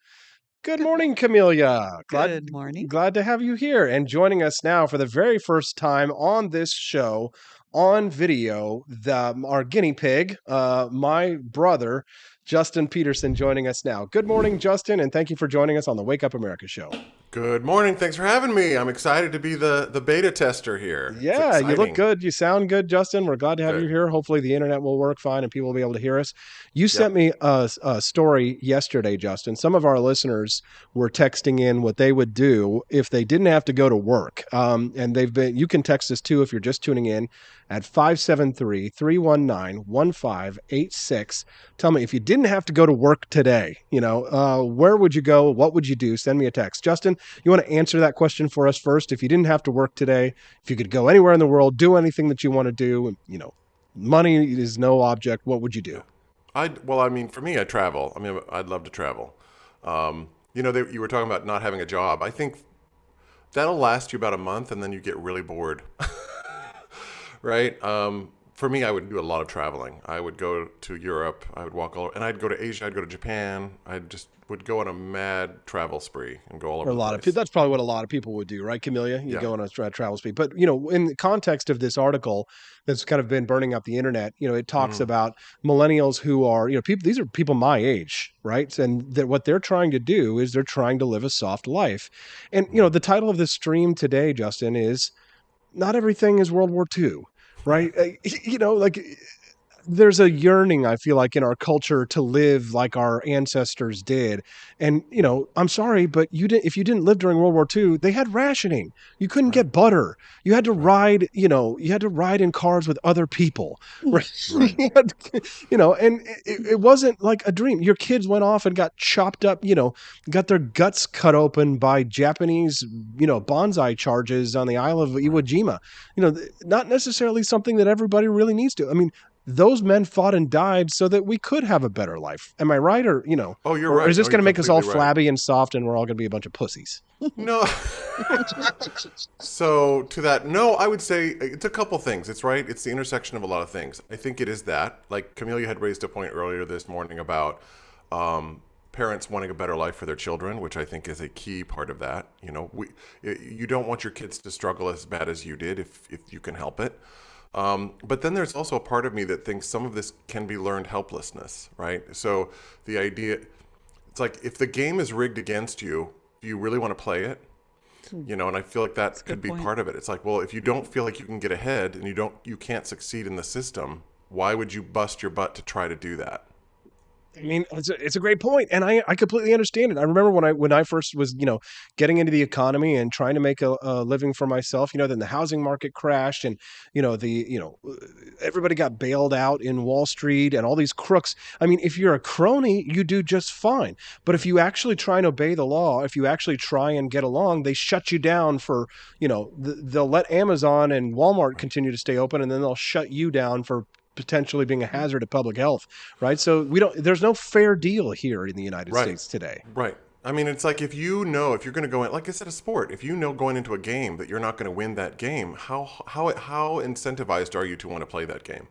Good morning, Camellia. Good morning. Glad to have you here and joining us now for the very first time on this show on video. Our guinea pig, my brother, Justin Petersen, joining us now. Good morning, Justin, and thank you for joining us on the Wake Up America show. Good morning. Thanks for having me. I'm excited to be the beta tester here. Yeah, you look good. You sound good, Justin. We're glad to have you here. Hopefully the internet will work fine and people will be able to hear us. You sent me a story yesterday, Justin. Some of our listeners were texting in what they would do if they didn't have to go to work. And you can text us too if you're just tuning in at 573-319-1586. Tell me, if you didn't have to go to work today, where would you go? What would you do? Send me a text. Justin, you want to answer that question for us first? If you didn't have to work today, if you could go anywhere in the world, do anything that you want to do, money is no object, what would you do? For me, I travel. I'd love to travel. You were talking about not having a job. I think that'll last you about a month and then you get really bored. Right? For me, I would do a lot of traveling. I would go to Europe. I would walk all over, and I'd go to Asia. I'd go to Japan. I just would go on a mad travel spree and go all over. That's probably what a lot of people would do, right, Camellia? You go on a travel spree. But in the context of this article that's kind of been burning up the internet, it talks about millennials who are, people. These are people my age, right? And what they're trying to do is they're trying to live a soft life. And the title of this stream today, Justin, is "Not Everything is World War II." Right. There's a yearning, I feel like, in our culture to live like our ancestors did. And, I'm sorry, but if you didn't live during World War II, they had rationing. You couldn't get butter. You had to ride, in cars with other people. Right. And it wasn't like a dream. Your kids went off and got chopped up, got their guts cut open by Japanese, bonsai charges on the Isle of Iwo Jima. Not necessarily something that everybody really needs to. Those men fought and died so that we could have a better life. Am I right? Or, Oh, you're right. Or is this going to make us all right. flabby and soft and we're all going to be a bunch of pussies? No. So to that, no, I would say it's a couple things. It's right. It's the intersection of a lot of things. I think it is that. Like Camellia had raised a point earlier this morning about parents wanting a better life for their children, which I think is a key part of that. You don't want your kids to struggle as bad as you did if you can help it. But then there's also a part of me that thinks some of this can be learned helplessness, right? So the idea, it's like if the game is rigged against you, do you really want to play it? And I feel like that could be part of it. It's like, well, if you don't feel like you can get ahead and you can't succeed in the system, why would you bust your butt to try to do that? It's a great point, and I completely understand it. I remember when I first was, getting into the economy and trying to make a living for myself. Then the housing market crashed, and everybody got bailed out in Wall Street, and all these crooks. If you're a crony, you do just fine. But if you actually try and obey the law, if you actually try and get along, they shut you down for, they'll let Amazon and Walmart continue to stay open, and then they'll shut you down for potentially being a hazard to public health, right? So there's no fair deal here in the United States today. Right. It's like if you're going to go in, like I said, a sport, if going into a game that you're not going to win that game, how incentivized are you to want to play that game?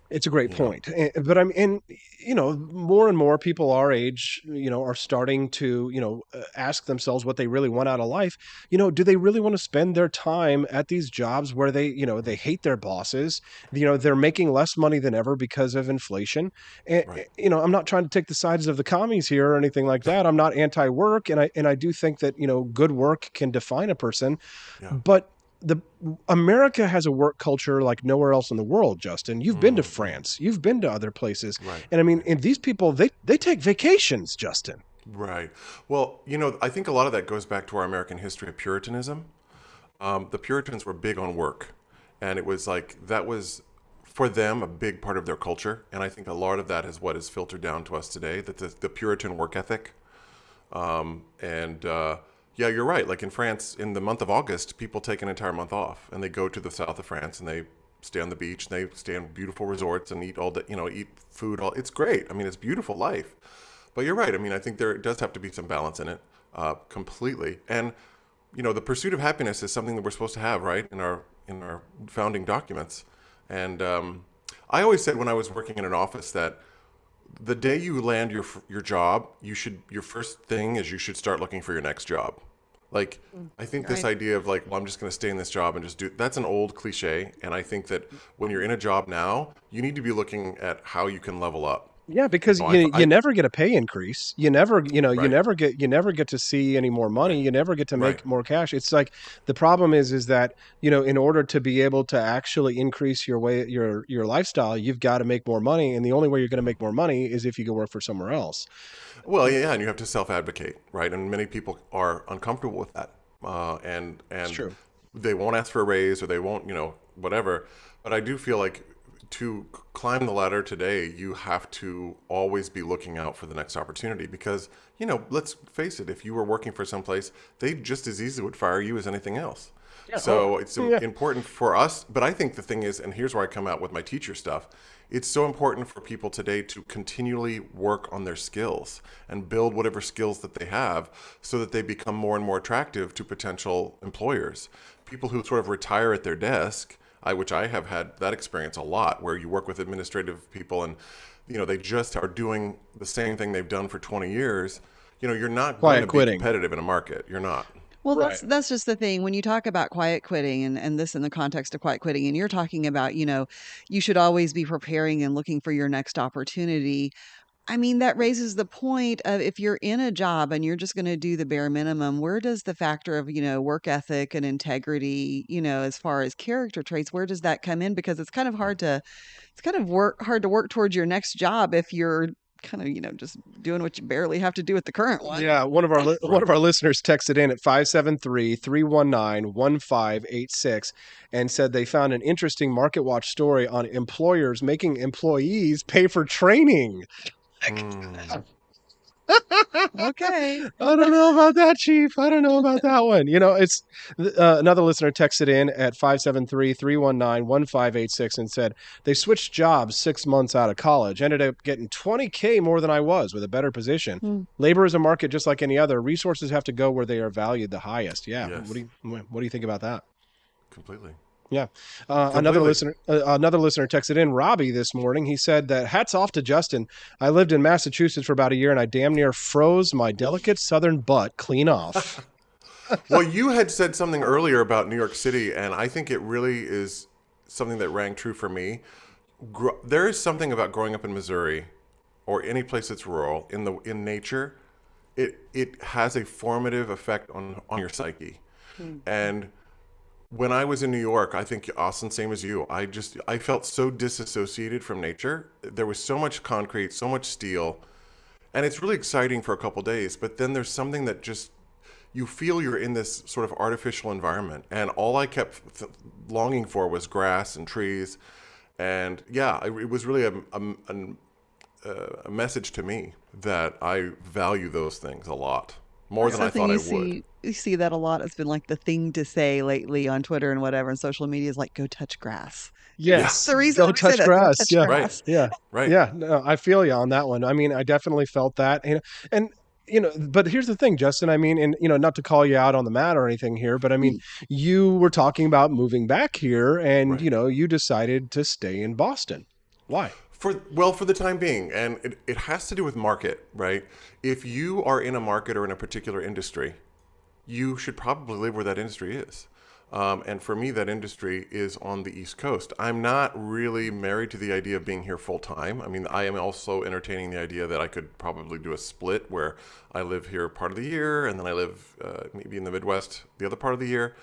It's a great point. But more and more people our age, are starting to, ask themselves what they really want out of life. Do they really want to spend their time at these jobs where they hate their bosses? They're making less money than ever because of inflation. And, I'm not trying to take the sides of the commies here or anything like that. I'm not anti-work. And I do think that, good work can define a person. Yeah. But America has a work culture like nowhere else in the world, Justin. You've been to France. You've been to other places. Right. And and these people, they take vacations, Justin. Right. Well, I think a lot of that goes back to our American history of Puritanism. The Puritans were big on work. And it was like, that was, for them, a big part of their culture. And I think a lot of that is what is filtered down to us today, that the Puritan work ethic. Yeah, you're right. Like in France, in the month of August, people take an entire month off and they go to the south of France and they stay on the beach and they stay in beautiful resorts and eat eat food. It's great. It's beautiful life. But you're right. I think there does have to be some balance in it, completely. And, the pursuit of happiness is something that we're supposed to have, right, in our founding documents. And I always said when I was working in an office that the day you land your job, your first thing is you should start looking for your next job. Like, I think this idea of like, well, I'm just going to stay in this job and just that's an old cliche. And I think that when you're in a job now, you need to be looking at how you can level up. Yeah, because you never get a pay increase. You never, you never get to see any more money. You never get to make more cash. It's like the problem is that, in order to be able to actually increase your lifestyle, you've got to make more money. And the only way you're going to make more money is if you go work for somewhere else. Well, yeah, and you have to self-advocate, right? And many people are uncomfortable with that. And it's true. They won't ask for a raise or they won't, whatever. But I do feel like to climb the ladder today, you have to always be looking out for the next opportunity because, let's face it, if you were working for someplace, they just as easily would fire you as anything else. Yeah. So it's important for us. But I think the thing is, and here's where I come out with my teacher stuff, it's so important for people today to continually work on their skills and build whatever skills that they have so that they become more and more attractive to potential employers. People who sort of retire at their desk, which I have had that experience a lot, where you work with administrative people and, they just are doing the same thing they've done for 20 years. You're not going to be competitive in a market. You're not. Well, that's just the thing. When you talk about quiet quitting and this in the context of quiet quitting, and you're talking about, you should always be preparing and looking for your next opportunity. I mean, that raises the point of if you're in a job and you're just going to do the bare minimum, where does the factor of, work ethic and integrity, as far as character traits, where does that come in? Because it's kind of hard to work towards your next job if you're kind of, just doing what you barely have to do with the current one. Yeah. One of our listeners texted in at 573-319-1586 and said they found an interesting Market Watch story on employers making employees pay for training. Okay. I don't know about that, Chief. I don't know about that one. It's another listener texted in at 573-319-1586 and said they switched jobs 6 months out of college, ended up getting $20K more than I was with a better position. Labor is a market just like any other. Resources have to go where they are valued the highest. Yeah. Yes. What do you think about that? Completely. Yeah. Another listener texted in, Robbie, this morning. He said that hats off to Justin. I lived in Massachusetts for about a year and I damn near froze my delicate southern butt clean off. Well, you had said something earlier about New York City, and I think it really is something that rang true for me. There is something about growing up in Missouri or any place that's rural in nature. It has a formative effect on your psyche. And when I was in New York, I think, Austin, same as you, I felt so disassociated from nature. There was so much concrete, so much steel, and it's really exciting for a couple days, but then there's something that just, you feel you're in this sort of artificial environment, and all I kept longing for was grass and trees, and it was really a message to me that I value those things a lot. More than I thought I would. You see that a lot. It's been like the thing to say lately on Twitter and whatever, and social media is like, go touch grass. Yes. That's the reason go touch grass. Touch grass. Yeah. Right. Yeah. No, I feel you on that one. I mean, I definitely felt that. And but here's the thing, Justin. I mean, and not to call you out on the mat or anything here, but I mean, you were talking about moving back here, and you decided to stay in Boston. Why? For the time being, and it has to do with market, right? If you are in a market or in a particular industry, you should probably live where that industry is. And for me, that industry is on the East Coast. I'm not really married to the idea of being here full time. I mean, I am also entertaining the idea that I could probably do a split where I live here part of the year and then I live maybe in the Midwest the other part of the year.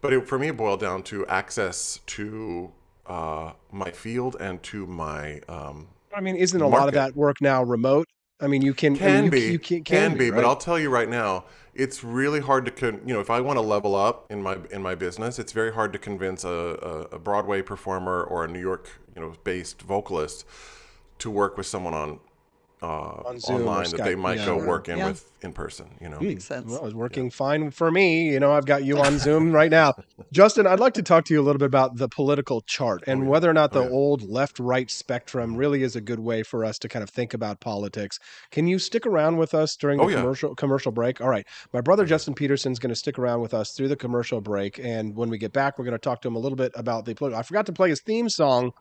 But for me, it boiled down to access to my field and to my I mean, isn't a lot of that work now remote? I mean, you can be, right? But I'll tell you right now, it's really hard to if I want to level up in my business, it's very hard to convince a Broadway performer or a New York based vocalist to work with someone on Zoom online that they might go work with in person. Makes sense. Well, it's working fine for me. I've got you on Zoom right now. Justin, I'd like to talk to you a little bit about the political chart and whether or not the old left-right spectrum really is a good way for us to kind of think about politics. Can you stick around with us during the commercial break? All right. My brother, Justin Petersen, is going to stick around with us through the commercial break. And when we get back, we're going to talk to him a little bit about the political. I forgot to play his theme song.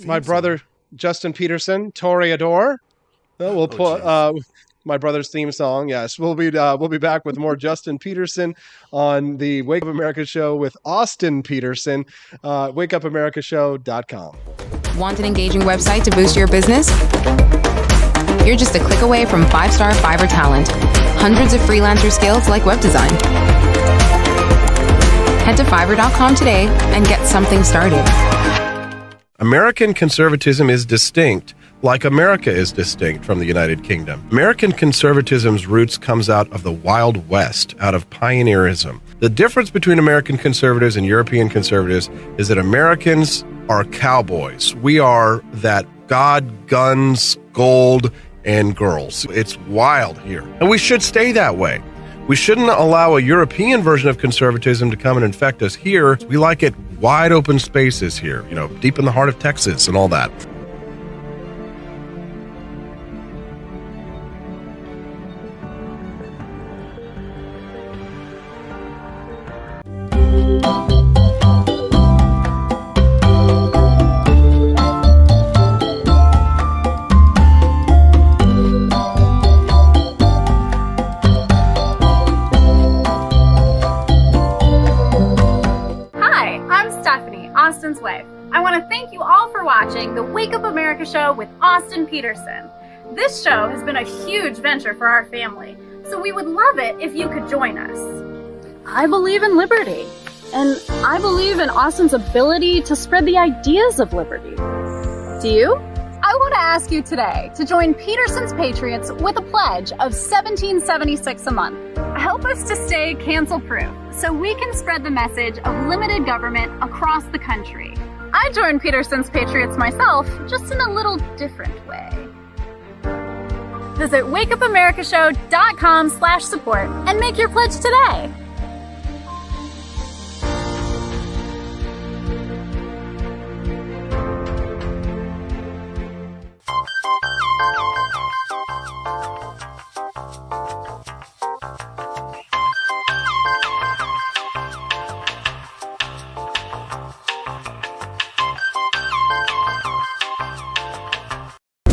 My brother... Justin Petersen, Toreador. We'll put my brother's theme song. Yes, we'll be back with more Justin Petersen on the Wake Up America show with Austin Petersen. WakeUpAmericaShow.com. Want an engaging website to boost your business? You're just a click away from 5-star Fiverr talent. Hundreds of freelancer skills like web design. Head to Fiverr.com today and get something started. American conservatism is distinct, like America is distinct from the United Kingdom. American conservatism's roots comes out of the Wild West, out of pioneerism. The difference between American conservatives and European conservatives is that Americans are cowboys. We are that God, guns, gold, and girls. It's wild here. And we should stay that way. We shouldn't allow a European version of conservatism to come and infect us here. We like it wide open spaces here, deep in the heart of Texas and all that. Austin's wife. I want to thank you all for watching the Wake Up America show with Austin Petersen. This show has been a huge venture for our family, so we would love it if you could join us. I believe in liberty, and I believe in Austin's ability to spread the ideas of liberty. Do you? I want to ask you today to join Peterson's Patriots with a pledge of $17.76 a month. Help us to stay cancel-proof so we can spread the message of limited government across the country. I joined Peterson's Patriots myself, just in a little different way. Visit wakeupAmericaShow.com/support and make your pledge today.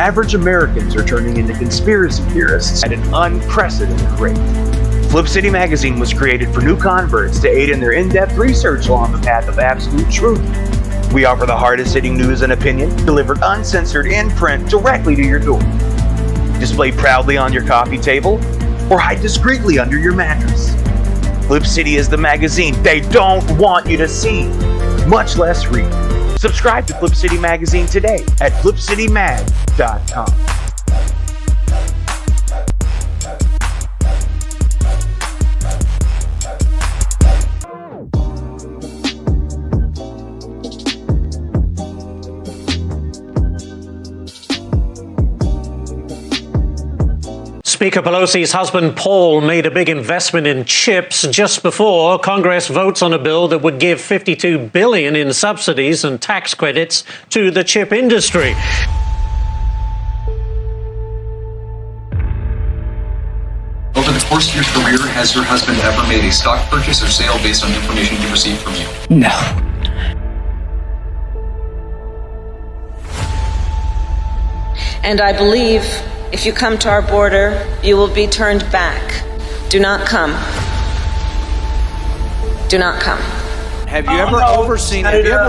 Average Americans are turning into conspiracy theorists at an unprecedented rate. Flip City Magazine was created for new converts to aid in their in-depth research along the path of absolute truth. We offer the hardest-hitting news and opinion delivered uncensored in print directly to your door. Display proudly on your coffee table or hide discreetly under your mattress. Flip City is the magazine they don't want you to see, much less read. Subscribe to Flip City Magazine today at flipcitymag.com. Speaker Pelosi's husband, Paul, made a big investment in chips just before Congress votes on a bill that would give $52 billion in subsidies and tax credits to the chip industry. Over the course of your career, has your husband ever made a stock purchase or sale based on information he received from you? No. And I believe if you come to our border, you will be turned back. Do not come. Do not come. Have you ever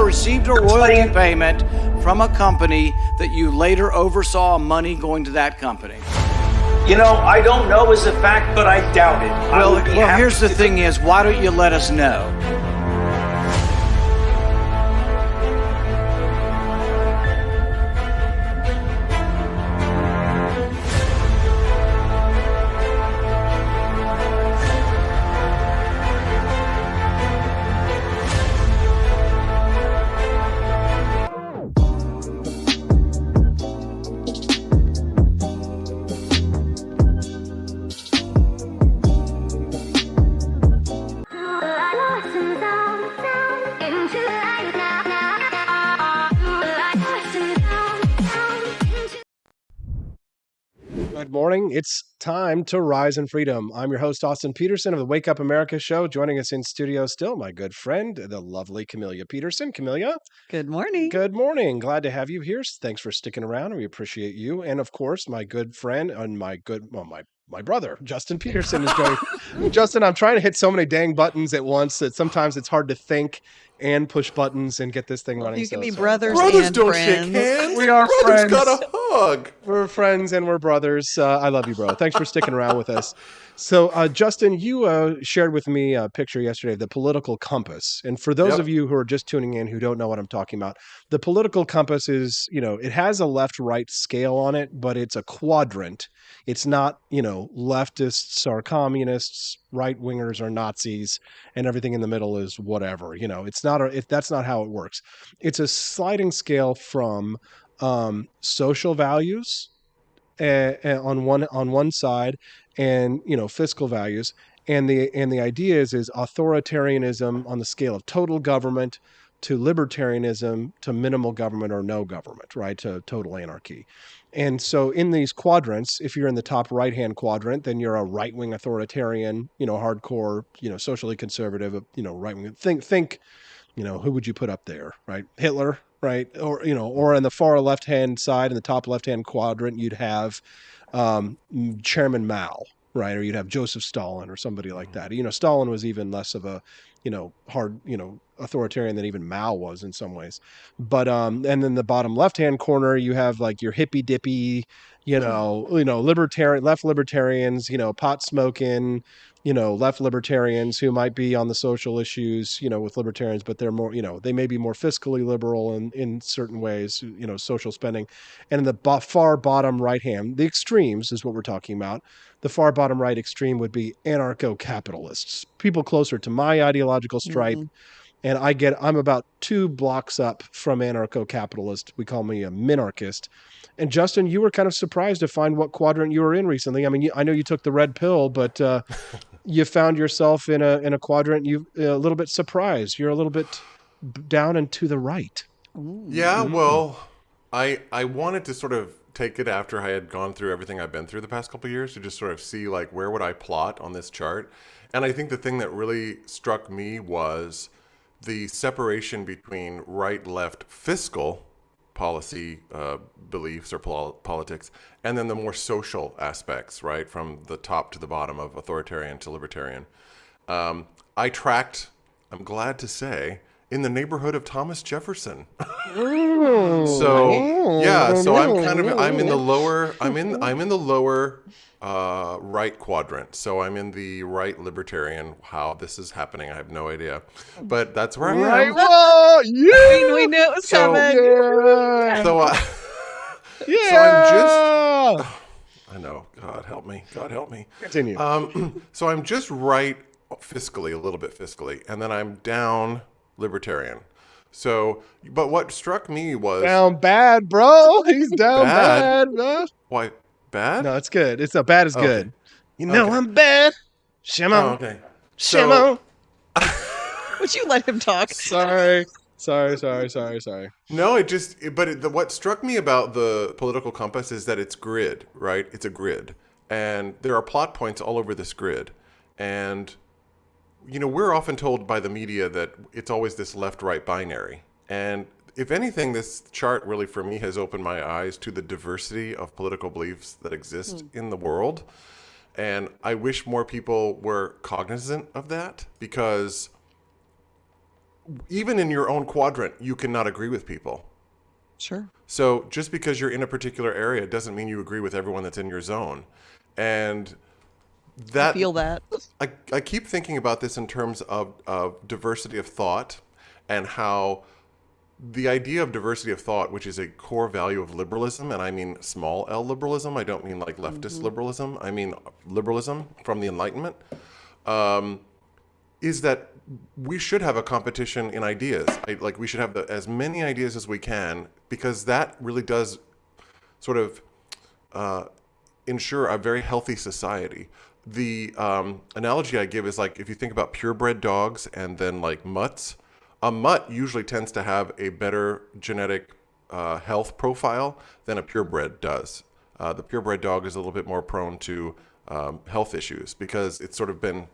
received a royalty payment from a company that you later oversaw money going to that company? I don't know as a fact, but I doubt it. Well, here's the thing is, why don't you let us know? Good morning. It's time to rise in freedom. I'm your host, Austin Petersen of the Wake Up America show. Joining us in studio still, my good friend, the lovely Camellia Peterson. Camellia. Good morning. Good morning. Glad to have you here. Thanks for sticking around. We appreciate you. And of course, my good friend and my brother, Justin Petersen is joining. Justin, I'm trying to hit so many dang buttons at once that sometimes it's hard to think and push buttons and get this thing running. You can be brothers and don't friends. shake hands. We are Brothers friends. got a hug. We're friends and we're brothers. I love you, bro. Thanks for sticking around with us. So, Justin, you shared with me a picture yesterday of the political compass. And for those of you who are just tuning in who don't know what I'm talking about, the political compass is, it has a left-right scale on it, but it's a quadrant. It's not, leftists are communists, right-wingers are Nazis, and everything in the middle is whatever. It's not that's not how it works. It's a sliding scale from social values on one side, and fiscal values, and the idea is authoritarianism on the scale of total government to libertarianism to minimal government or no government, right, to total anarchy. And so in these quadrants, if you're in the top right-hand quadrant, then you're a right-wing authoritarian, hardcore, socially conservative, right-wing. Think, who would you put up there, right? Hitler, right? Or, or on the far left-hand side, in the top left-hand quadrant, you'd have Chairman Mao, right? Or you'd have Joseph Stalin or somebody like that. Stalin was even less of a, hard, authoritarian than even Mao was in some ways. But, and then the bottom left-hand corner, you have like your hippy dippy, left libertarians, pot smoking, left libertarians who might be on the social issues, with libertarians, but they're more, they may be more fiscally liberal in certain ways, social spending. And in the far bottom right hand, the extremes is what we're talking about. The far bottom right extreme would be anarcho-capitalists, people closer to my ideological stripe. Mm-hmm. And I'm about 2 blocks up from anarcho-capitalist. We call me a minarchist. And Justin, you were kind of surprised to find what quadrant you were in recently. I mean, I know you took the red pill, but you found yourself in a quadrant. You a little bit surprised. You're a little bit down and to the right. Ooh. Yeah, well, I wanted to sort of take it after I had gone through everything I've been through the past couple of years to just sort of see like where would I plot on this chart. And I think the thing that really struck me was the separation between right-left fiscal policy beliefs or politics, and then the more social aspects, right, from the top to the bottom of authoritarian to libertarian. I tracked, I'm glad to say, in the neighborhood of Thomas Jefferson. So I'm in the lower right quadrant. So I'm in the right libertarian. How this is happening, I have no idea. But that's where I am. Right. Whoa, yeah. We knew it was coming. Yeah. So I'm just I know, God help me. Continue. So I'm just right fiscally, a little bit fiscally, and then I'm down libertarian. So, but what struck me was down bad, bro. He's down bad, bro. Why bad? No, it's good. It's not bad. Is good. Okay. I'm bad. Shimon. Oh, okay. Shimon. Would you let him talk? Sorry. No, what struck me about the political compass is that it's grid, right? It's a grid, and there are plot points all over this grid, and we're often told by the media that it's always this left-right binary. And if anything, this chart really, for me, has opened my eyes to the diversity of political beliefs that exist in the world. And I wish more people were cognizant of that, because even in your own quadrant, you cannot agree with people. Sure. So just because you're in a particular area doesn't mean you agree with everyone that's in your zone. And I feel that. I keep thinking about this in terms of diversity of thought, and how the idea of diversity of thought, which is a core value of liberalism, and I mean small L liberalism, I don't mean like leftist liberalism, I mean liberalism from the Enlightenment, is that we should have a competition in ideas. We should have as many ideas as we can, because that really does sort of ensure a very healthy society. The analogy I give is like if you think about purebred dogs and then like mutts, a mutt usually tends to have a better genetic health profile than a purebred does. the purebred dog is a little bit more prone to health issues because it's sort of been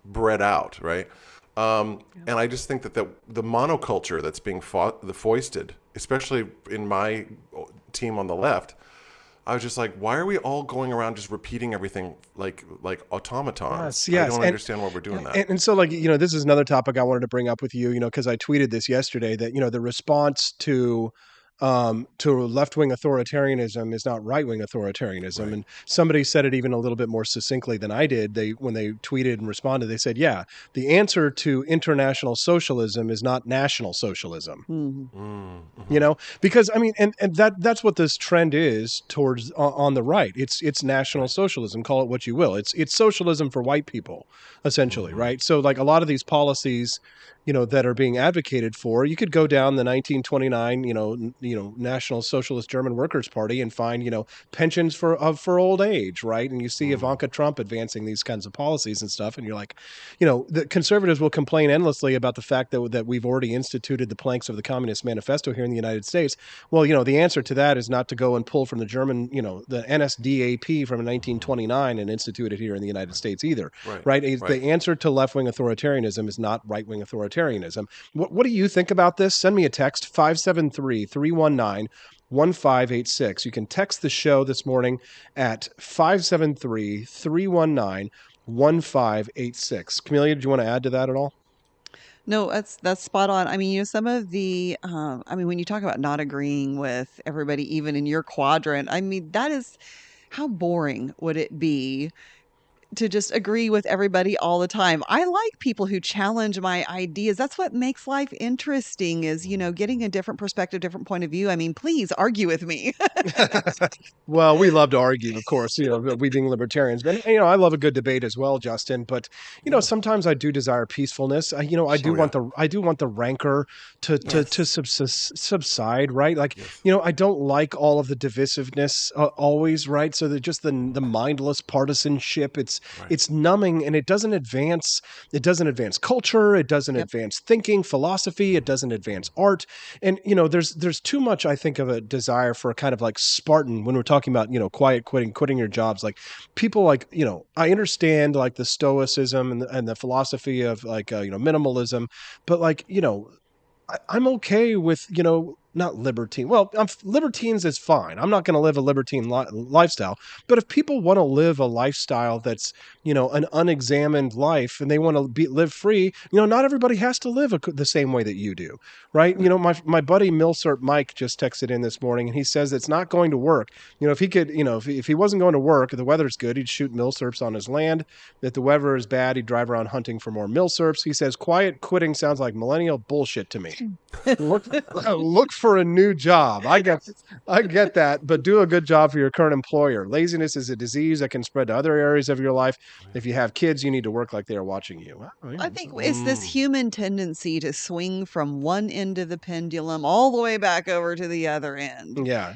bred out, right? And I just think that the monoculture that's being foisted, especially in my team on the left, I was just like, why are we all going around just repeating everything like automatons? Yes. I don't understand why we're doing that. And so, like, this is another topic I wanted to bring up with you, because I tweeted this yesterday that, the response to left-wing authoritarianism is not right-wing authoritarianism. Right. And somebody said it even a little bit more succinctly than I did. When they tweeted and responded, they said, yeah, the answer to international socialism is not national socialism. Mm-hmm. Because and that's what this trend is towards on the right. It's national socialism, call it what you will. It's socialism for white people, essentially, right? So like a lot of these policies, that are being advocated for, you could go down the 1929, National Socialist German Workers' Party and find, pensions for old age, right? And you see Ivanka Trump advancing these kinds of policies and stuff, and you're like, the conservatives will complain endlessly about the fact that we've already instituted the planks of the Communist Manifesto here in the United States. Well, the answer to that is not to go and pull from the German, the NSDAP from 1929 and institute it here in the United States either, right? The answer to left-wing authoritarianism is not right-wing authoritarianism. What do you think about this? Send me a text, 573-319-1586. You can text the show this morning at 573-319-1586. Camellia, do you want to add to that at all? No, that's spot on. I mean, some of the, when you talk about not agreeing with everybody, even in your quadrant, that is, how boring would it be to just agree with everybody all the time? I like people who challenge my ideas. That's what makes life interesting is, getting a different perspective, different point of view. Please argue with me. Well, we love to argue, of course, we being libertarians. But, I love a good debate as well, Justin. But, sometimes I do desire peacefulness. I do want the rancor to subside, right? Like, I don't like all of the divisiveness always, right? So that just the mindless partisanship, it's numbing, and it doesn't advance culture, it doesn't advance thinking, philosophy, it doesn't advance art. And there's too much, I think, of a desire for a kind of like Spartan when we're talking about quiet quitting your jobs. Like people like I understand like the stoicism and the philosophy of like minimalism, but like I'm okay with not libertine. Well, libertines is fine. I'm not going to live a libertine lifestyle. But if people want to live a lifestyle that's, an unexamined life and they want to live free, not everybody has to live the same way that you do, right? My buddy Milsurp Mike just texted in this morning and he says it's not going to work. If he could, if he wasn't going to work, if the weather's good, he'd shoot milsurps on his land. If the weather is bad, he'd drive around hunting for more milsurps. He says quiet quitting sounds like millennial bullshit to me. Look for a new job. I get that, but do a good job for your current employer. Laziness is a disease that can spread to other areas of your life. If you have kids, you need to work like they are watching you. I think it's this human tendency to swing from one end of the pendulum all the way back over to the other end. Yeah.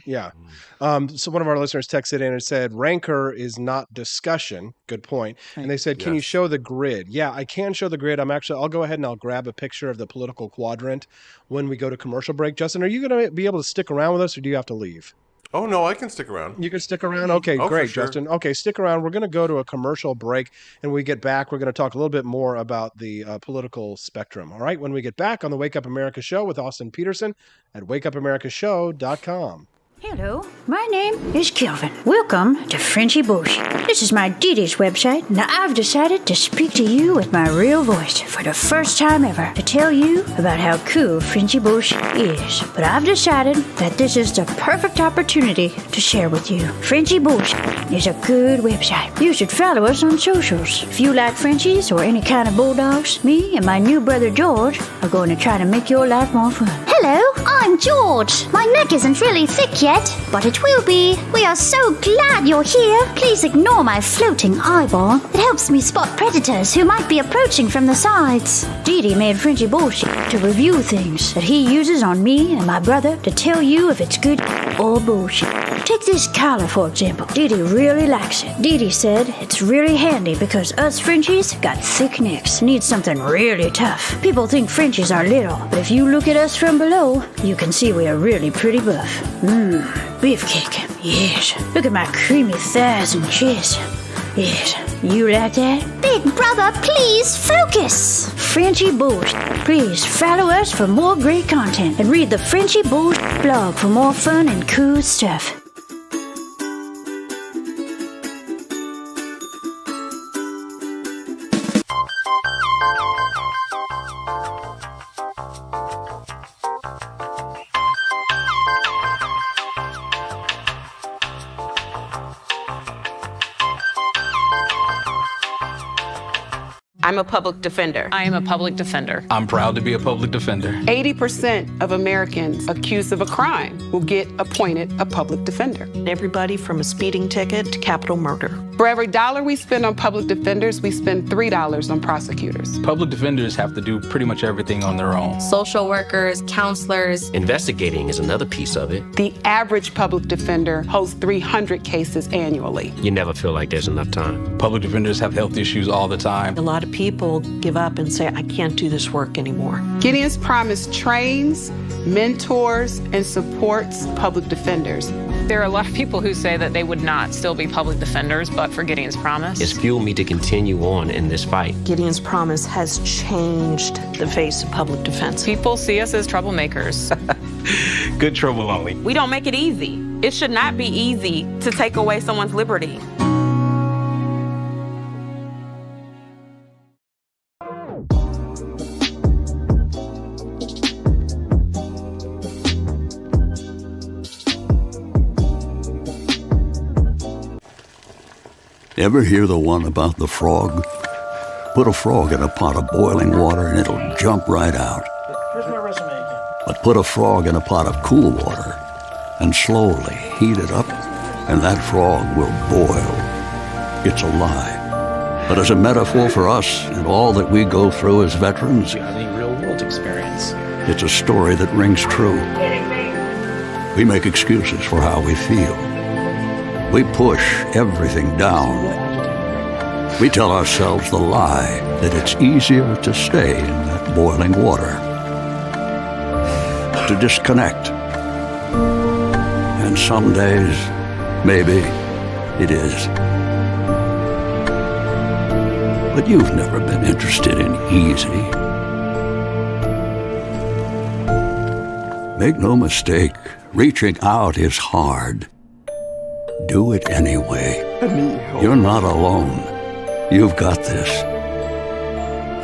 So one of our listeners texted in and said, rancor is not discussion. Good point. And they said, can you show the grid? Yeah, I can show the grid. I'll go ahead and I'll grab a picture of the political quadrant when we go to commercial break. Justin, are you going to be able to stick around with us or do you have to leave? Oh, no, I can stick around. You can stick around? Okay, great, sure. Justin. Okay, stick around. We're going to go to a commercial break, and when we get back, we're going to talk a little bit more about the political spectrum. All right, when we get back on the Wake Up America Show with Austin Petersen at wakeupAmericaShow.com. Hello, my name is Kelvin. Welcome to Frenchy Bush. This is my Didi's website. Now I've decided to speak to you with my real voice for the first time ever to tell you about how cool Frenchy Bush is. But I've decided that this is the perfect opportunity to share with you. Frenchy Bush is a good website. You should follow us on socials. If you like Frenchies or any kind of bulldogs, me and my new brother George are going to try to make your life more fun. Hello, I'm George. My neck isn't really thick yet, but it will be. We are so glad you're here. Please ignore my floating eyeball. It helps me spot predators who might be approaching from the sides. Didi made Frenchy bullshit to review things that he uses on me and my brother to tell you if it's good or bullshit. Take this collar, for example. Didi really likes it. Didi said it's really handy because us Frenchies got thick necks. Need something really tough. People think Frenchies are little, but if you look at us from below, you can see we are really pretty buff. Beefcake. Yes, look at my creamy thighs and chest. Yes, you like that? Big brother, please focus. Frenchy Bullshit. Please follow us for more great content and read the Frenchy Bullshit blog for more fun and cool stuff. I'm a public defender. I am a public defender. I'm proud to be a public defender. 80% of Americans accused of a crime will get appointed a public defender. Everybody from a speeding ticket to capital murder. For every dollar we spend on public defenders, we spend $3 on prosecutors. Public defenders have to do pretty much everything on their own. Social workers, counselors. Investigating is another piece of it. The average public defender holds 300 cases annually. You never feel like there's enough time. Public defenders have health issues all the time. A lot of people give up and say, I can't do this work anymore. Gideon's Promise trains, mentors, and supports public defenders. There are a lot of people who say that they would not still be public defenders, but for Gideon's Promise. It's fueled me to continue on in this fight. Gideon's Promise has changed the face of public defense. People see us as troublemakers. Good trouble only. We don't make it easy. It should not be easy to take away someone's liberty. Ever hear the one about the frog? Put a frog in a pot of boiling water and it'll jump right out. Here's my resume again. But put a frog in a pot of cool water and slowly heat it up, and that frog will boil. It's a lie. But as a metaphor for us and all that we go through as veterans, You have any real-world experience? it's a story that rings true. We make excuses for how we feel. We push everything down. We tell ourselves the lie that it's easier to stay in that boiling water, to disconnect. And some days, maybe it is. But you've never been interested in easy. Make no mistake, reaching out is hard. Do it anyway. You're not alone. You've got this.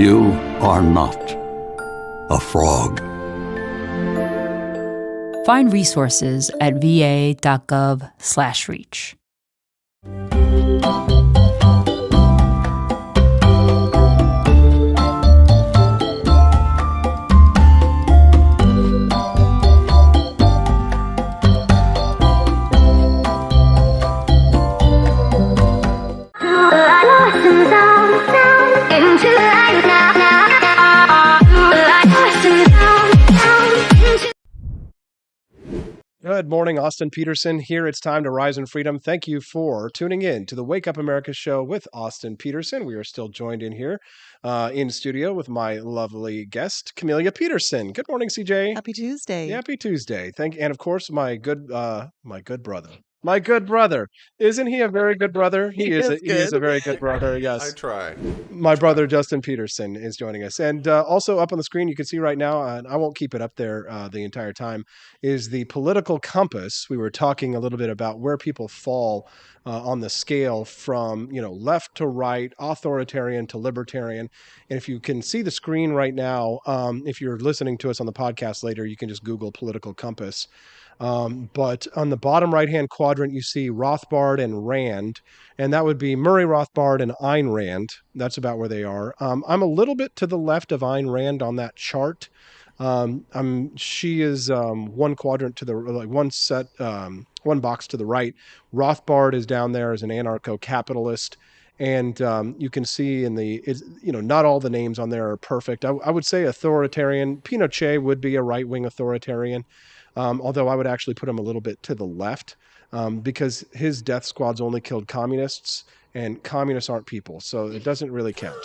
You are not a frog. Find resources at va.gov/reach. Good morning, Austin Petersen here. It's time to rise in freedom. Thank you for tuning in to the Wake Up America show with Austin Petersen. We are still joined in here in studio with my lovely guest, Camellia Peterson. Good morning, CJ. Happy Tuesday. Happy Tuesday. And of course, my good brother. My good brother. Isn't he a very good brother? He is a very good brother, yes. I try. My brother, Justin Petersen, is joining us. And also up on the screen, you can see right now, and I won't keep it up there the entire time, is the political compass. We were talking a little bit about where people fall on the scale from, left to right, authoritarian to libertarian. And if you can see the screen right now, if you're listening to us on the podcast later, you can just Google political compass. But on the bottom right-hand quadrant, you see Rothbard and Rand, and that would be Murray Rothbard and Ayn Rand. That's about where they are. I'm a little bit to the left of Ayn Rand on that chart. She is one quadrant to the one box to the right. Rothbard is down there as an anarcho-capitalist. And you can see not all the names on there are perfect. I would say authoritarian. Pinochet would be a right-wing authoritarian. Although I would actually put him a little bit to the left because his death squads only killed communists, and communists aren't people, so it doesn't really count.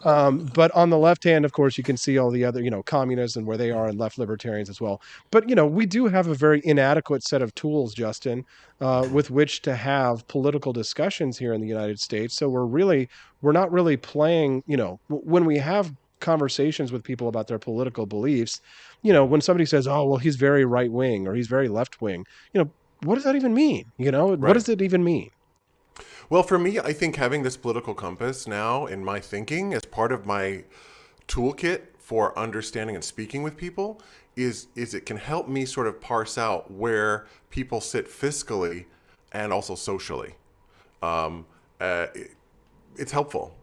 But on the left hand, of course, you can see all the other, communists and where they are, and left libertarians as well. But, we do have a very inadequate set of tools, Justin, with which to have political discussions here in the United States. So we're not really playing, when we have conversations with people about their political beliefs, when somebody says, oh, well, he's very right wing or he's very left wing, what does that even mean? What does it even mean? Well, for me, I think having this political compass now in my thinking as part of my toolkit for understanding and speaking with people is it can help me sort of parse out where people sit fiscally and also socially. It's helpful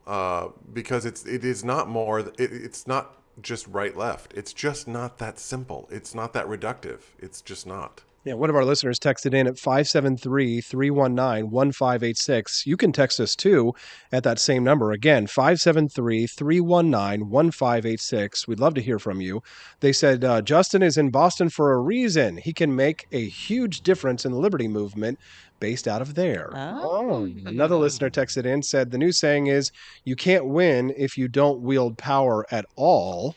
because it is not more. It's not just right left. It's just not that simple. It's not that reductive. It's just not. Yeah, one of our listeners texted in at 573-319-1586. You can text us too at that same number. Again, 573-319-1586. We'd love to hear from you. They said, Justin is in Boston for a reason. He can make a huge difference in the liberty movement based out of there. Oh. Another listener texted in, said, the new saying is, you can't win if you don't wield power at all.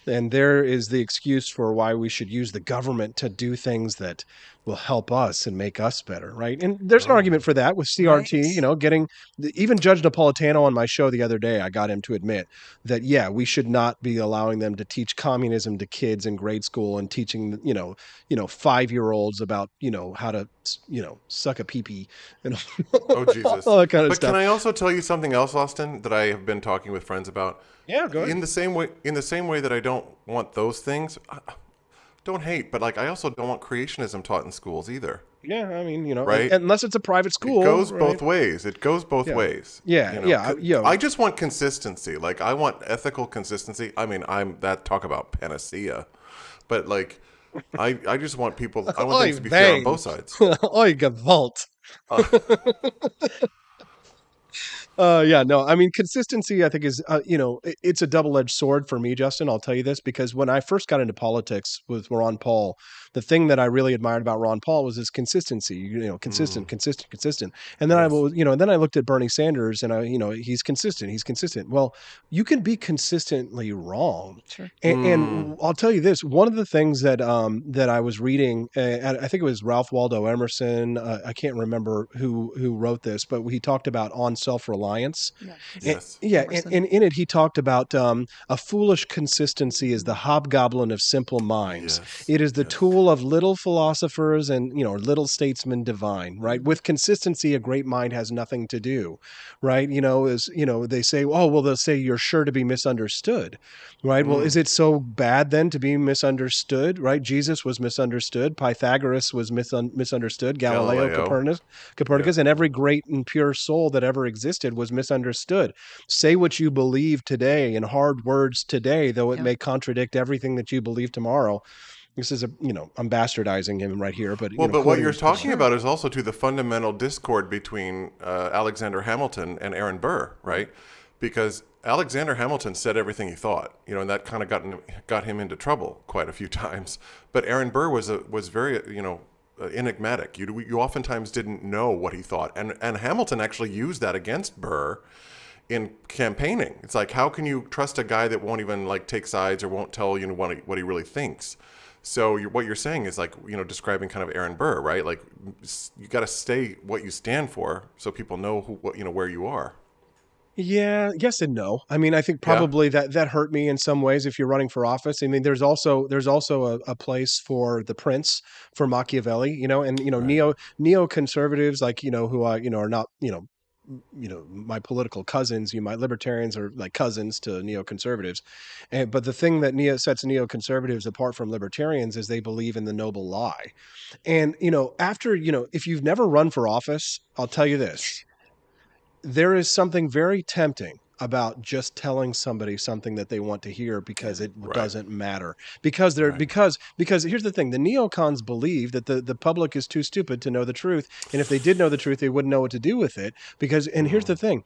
And there is the excuse for why we should use the government to do things that will help us and make us better, right? And there's an argument for that with CRT, Right. getting even Judge Napolitano on my show the other day, I got him to admit that, yeah, we should not be allowing them to teach communism to kids in grade school and teaching, 5-year-olds about, how to, suck a pee-pee and Oh, Jesus. all that kind of But stuff. can I also tell you something else, Austin, that I have been talking with friends about? Yeah, go ahead. In the same way that I don't want those things, don't hate, but I also don't want creationism taught in schools either. Yeah, I mean, right? Unless it's a private school. It goes right? both ways. It goes both ways. Yeah, I just want consistency. I want ethical consistency. I mean, talk about panacea, but I just want people. I want things to be fair on both sides. Oi, Gewalt. I mean, consistency, I think is, it's a double-edged sword for me, Justin. I'll tell you this, because when I first got into politics with Ron Paul, the thing that I really admired about Ron Paul was his consistency, consistent. And then then I looked at Bernie Sanders and he's consistent. Well, you can be consistently wrong. Sure. And I'll tell you this, one of the things that I was reading, I think it was Ralph Waldo Emerson. I can't remember who wrote this, but he talked about on self-reliance. Yes. And in it, he talked about a foolish consistency is the hobgoblin of simple minds. Yes. It is the tool of little philosophers and, little statesmen divine, right? With consistency, a great mind has nothing to do, right? They say, oh, well, they'll say you're sure to be misunderstood, right? Well, is it so bad then to be misunderstood, right? Jesus was misunderstood. Pythagoras was misunderstood. Galileo. Copernicus, and every great and pure soul that ever existed was misunderstood. Say what you believe today in hard words today, though it may contradict everything that you believe tomorrow. This is I'm bastardizing him right here, but but what you're talking about is also to the fundamental discord between Alexander Hamilton and Aaron Burr, right? Because Alexander Hamilton said everything he thought, and that kind of got him into trouble quite a few times. But Aaron Burr was very, enigmatic. You oftentimes didn't know what he thought, and Hamilton actually used that against Burr in campaigning. It's like, how can you trust a guy that won't even take sides or won't tell what he really thinks? So what you're saying is describing kind of Aaron Burr, right? You got to stay what you stand for so people know where you are. Yeah, yes and no. I mean, I think probably that hurt me in some ways if you're running for office. I mean, there's also a place for the prince, for Machiavelli, and neoconservatives who are not, my political cousins, my libertarians are like cousins to neoconservatives. But the thing that sets neoconservatives apart from libertarians is they believe in the noble lie. And, if you've never run for office, I'll tell you this. There is something very tempting about just telling somebody something that they want to hear because it doesn't matter. Because here's the thing, the neocons believe that the public is too stupid to know the truth, and if they did know the truth, they wouldn't know what to do with it. And here's the thing,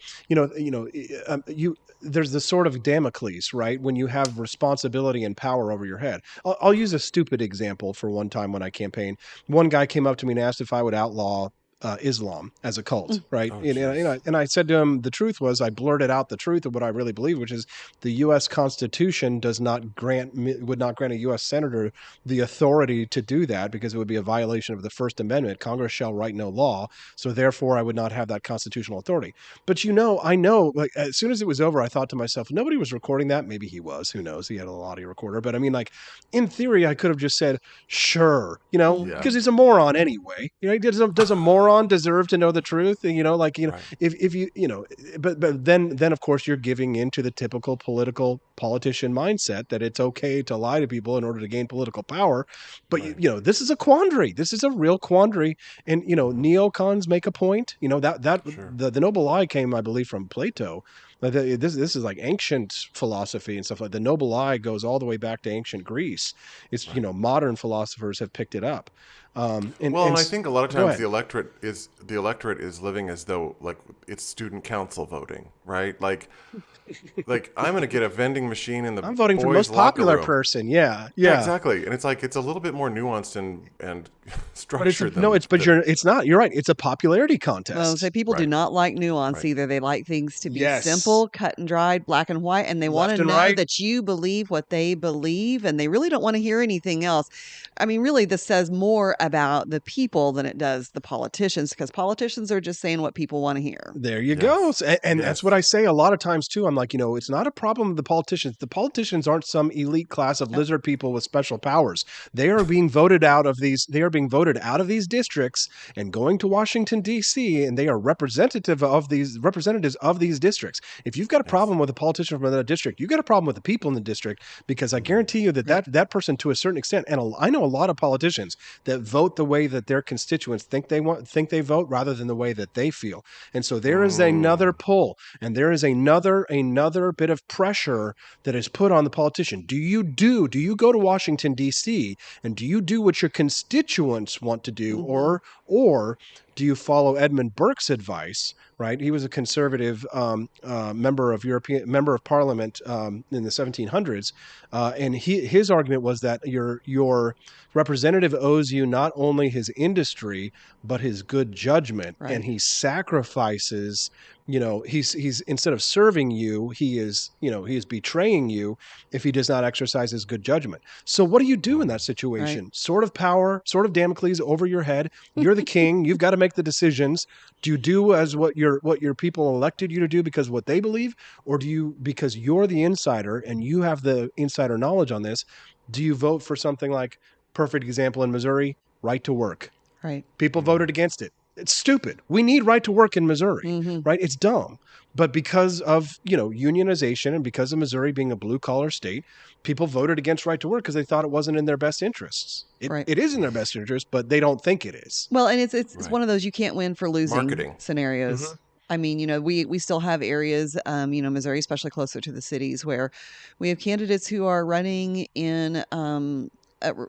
there's this sort of Damocles, right? When you have responsibility and power over your head. I'll use a stupid example for one time when I campaigned. One guy came up to me and asked if I would outlaw Islam as a cult, right? And I said to him, the truth was, I blurted out the truth of what I really believe, which is the U.S. Constitution would not grant a U.S. senator the authority to do that because it would be a violation of the First Amendment. Congress shall write no law, so therefore I would not have that constitutional authority. But I know, like as soon as it was over, I thought to myself, nobody was recording that. Maybe he was. Who knows? He had a little audio recorder. But I mean, like in theory, I could have just said, sure, because he's a moron anyway. Does a moron deserve to know the truth? Right. if you but then of course you're giving into the typical politician mindset that it's okay to lie to people in order to gain political power. But right. This is a quandary. This is a real quandary. And neocons make a point. That sure. the noble lie came, I believe, from Plato. This is like ancient philosophy and stuff like that. The noble lie goes all the way back to ancient Greece. It's right. Modern philosophers have picked it up. And I think a lot of times the electorate is living as though like it's student council voting, right? Like I'm going to get a vending machine in the I'm voting for most popular person. Yeah, exactly. And it's like it's a little bit more nuanced and structured. It's not. You're right. It's a popularity contest. Well, so people do not like nuance right. either. They like things to be simple, cut and dried, black and white, and they want to know that you believe what they believe, and they really don't want to hear anything else. I mean, really, this says more about the people than it does the politicians, because politicians are just saying what people want to hear. There you go. And that's what I say a lot of times too. I'm like, it's not a problem with the politicians. The politicians aren't some elite class of lizard people with special powers. They are being voted out of these. They are being voted out of these districts and going to Washington D.C. and they are representatives of these districts. If you've got a problem with a politician from another district, you've got a problem with the people in the district, because I guarantee you that person, to a certain extent, and I know a lot of politicians that vote the way that their constituents think they vote rather than the way that they feel. And so there is another pull, and there is another bit of pressure that is put on the politician. Do you go to Washington D.C. and do you do what your constituents want to do, or do you follow Edmund Burke's advice? Right, he was a conservative member of Parliament in the 1700s, and his argument was that your representative owes you not only his industry but his good judgment, right. And he sacrifices. He's instead of serving you, he is betraying you if he does not exercise his good judgment. So what do you do in that situation? Right. Sword of power, sword of Damocles over your head. You're the king. You've got to make the decisions. Do you do as what your people elected you to do because of what they believe, or do you, because you're the insider and you have the insider knowledge on this, do you vote for something like, perfect example in Missouri, right to work? Right. People voted against it. It's stupid. We need right to work in Missouri, right? It's dumb. But because of, unionization and because of Missouri being a blue collar state, people voted against right to work because they thought it wasn't in their best interests. It is in their best interest, but they don't think it is. Well, and it's one of those you can't win for losing scenarios. Mm-hmm. I mean, we still have areas, Missouri, especially closer to the cities, where we have candidates who are running in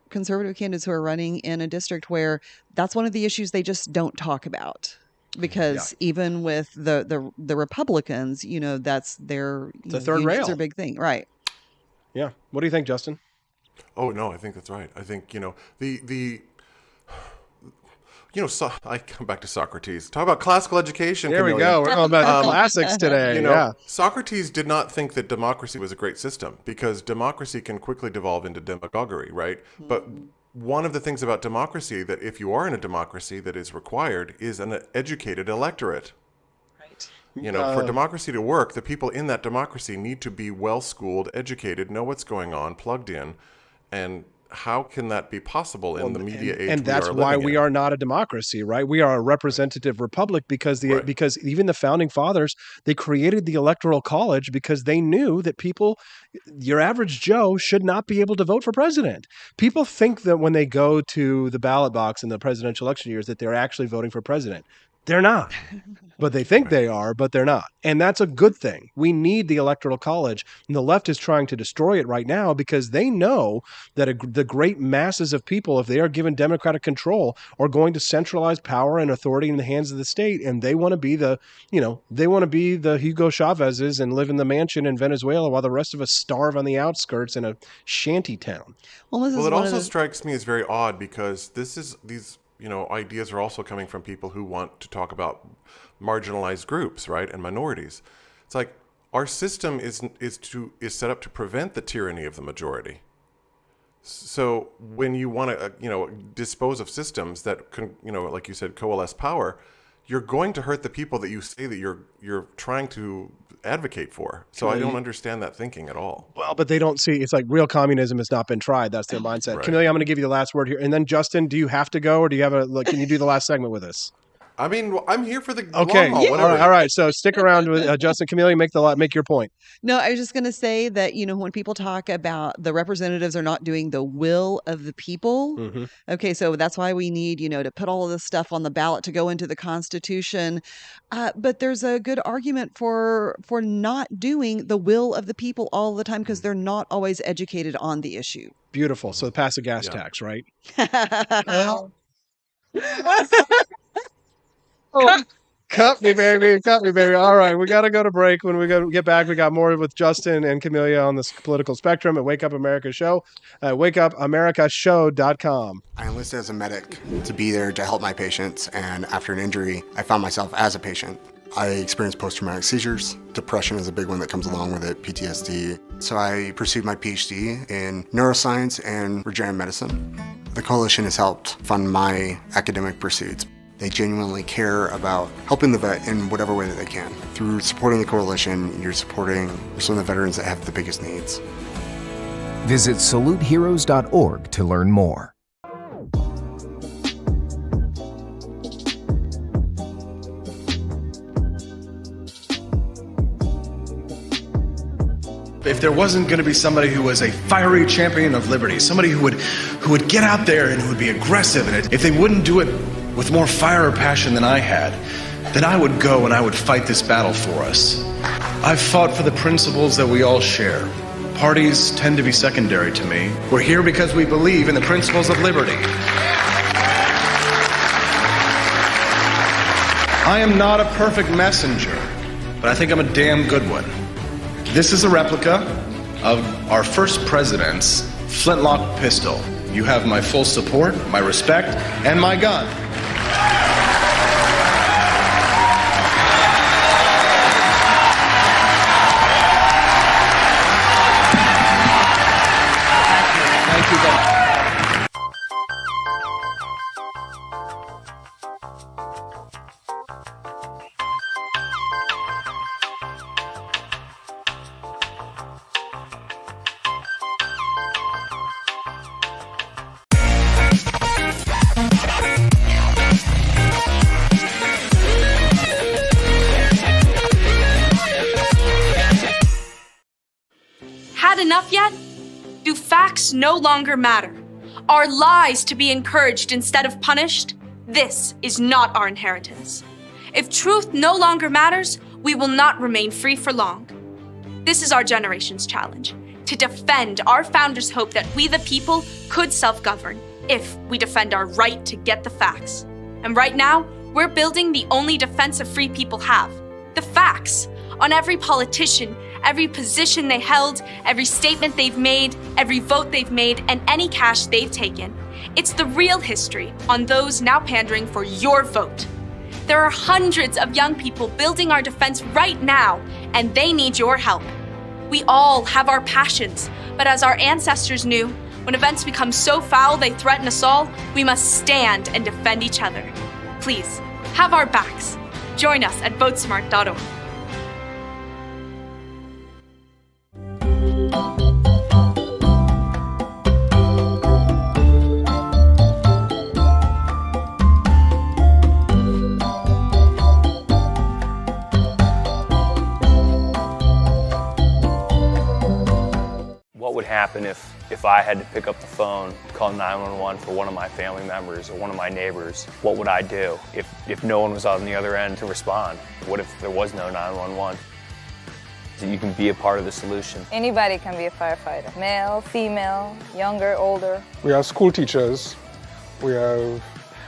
conservative candidates who are running in a district where that's one of the issues they just don't talk about, because even with the Republicans, that's their the third rail. It's a big thing, right? Yeah. What do you think, Justin? Oh no, I think that's right. I think I come back to Socrates. Talk about classical education. There we go. We're all about classics today. Socrates did not think that democracy was a great system, because democracy can quickly devolve into demagoguery, right? Mm-hmm. But one of the things about democracy, that if you are in a democracy, that is required is an educated electorate. Right. For democracy to work, the people in that democracy need to be well-schooled, educated, know what's going on, plugged in, and how can that be possible in the media age? And that's why we are not a democracy, right? We are a representative republic, because because even the founding fathers, they created the Electoral College because they knew that your average Joe, should not be able to vote for president. People think that when they go to the ballot box in the presidential election years that they're actually voting for president. They're not. But they think they are, but they're not. And that's a good thing. We need the Electoral College. And the left is trying to destroy it right now because they know that the great masses of people, if they are given democratic control, are going to centralize power and authority in the hands of the state. And they want to be the Hugo Chavez's and live in the mansion in Venezuela while the rest of us starve on the outskirts in a shanty town. Well, it also strikes me as very odd, because these ideas are also coming from people who want to talk about marginalized groups, right, and minorities. It's like our system is set up to prevent the tyranny of the majority. So when you want to, dispose of systems that can, like you said, coalesce power, you're going to hurt the people that you say that you're trying to advocate for. So I don't understand that thinking at all. Well, but they don't see, it's like real communism has not been tried. That's their mindset. Right. Camellia, I'm going to give you the last word here. And then Justin, do you have to go, or do you have can you do the last segment with us? I mean, I'm here for the Okay. long haul, whatever. All right. So stick around with Justin. Camellia, make your point. No, I was just going to say that, when people talk about the representatives are not doing the will of the people. Mm-hmm. Okay, so that's why we need, to put all of this stuff on the ballot to go into the Constitution. But there's a good argument for not doing the will of the people all the time because they're not always educated on the issue. Beautiful. So pass a gas tax, right? Cut me, baby. All right, we got to go to break. When we get back, we got more with Justin and Camellia on this political spectrum at Wake Up America Show at wakeupAmericaShow.com. I enlisted as a medic to be there to help my patients, and after an injury, I found myself as a patient. I experienced post-traumatic seizures. Depression is a big one that comes along with it, PTSD. So I pursued my PhD in neuroscience and regenerative medicine. The coalition has helped fund my academic pursuits. They genuinely care about helping the vet in whatever way that they can. Through supporting the coalition, you're supporting some of the veterans that have the biggest needs. Visit SaluteHeroes.org to learn more. If there wasn't going to be somebody who was a fiery champion of liberty, somebody who would get out there and who would be aggressive, and if they wouldn't do it with more fire or passion than I had, then I would go and I would fight this battle for us. I've fought for the principles that we all share. Parties tend to be secondary to me. We're here because we believe in the principles of liberty. I am not a perfect messenger, but I think I'm a damn good one. This is a replica of our first president's flintlock pistol. You have my full support, my respect, and my gun. Thank you very much. Had enough yet? Do facts no longer matter? Are lies to be encouraged instead of punished? This is not our inheritance. If truth no longer matters, we will not remain free for long. This is our generation's challenge, to defend our founders' hope that we the people could self-govern if we defend our right to get the facts. And right now, we're building the only defense of free people have, the facts, on every politician, every position they held, every statement they've made, every vote they've made, and any cash they've taken. It's the real history on those now pandering for your vote. There are hundreds of young people building our defense right now, and they need your help. We all have our passions, but as our ancestors knew, when events become so foul they threaten us all, we must stand and defend each other. Please, have our backs. Join us at votesmart.org. What would happen if I had to pick up the phone, call 911 for one of my family members or one of my neighbors? What would I do if no one was on the other end to respond? What if there was no 911? So you can be a part of the solution. Anybody can be a firefighter. Male, female, younger, older. We have school teachers. We have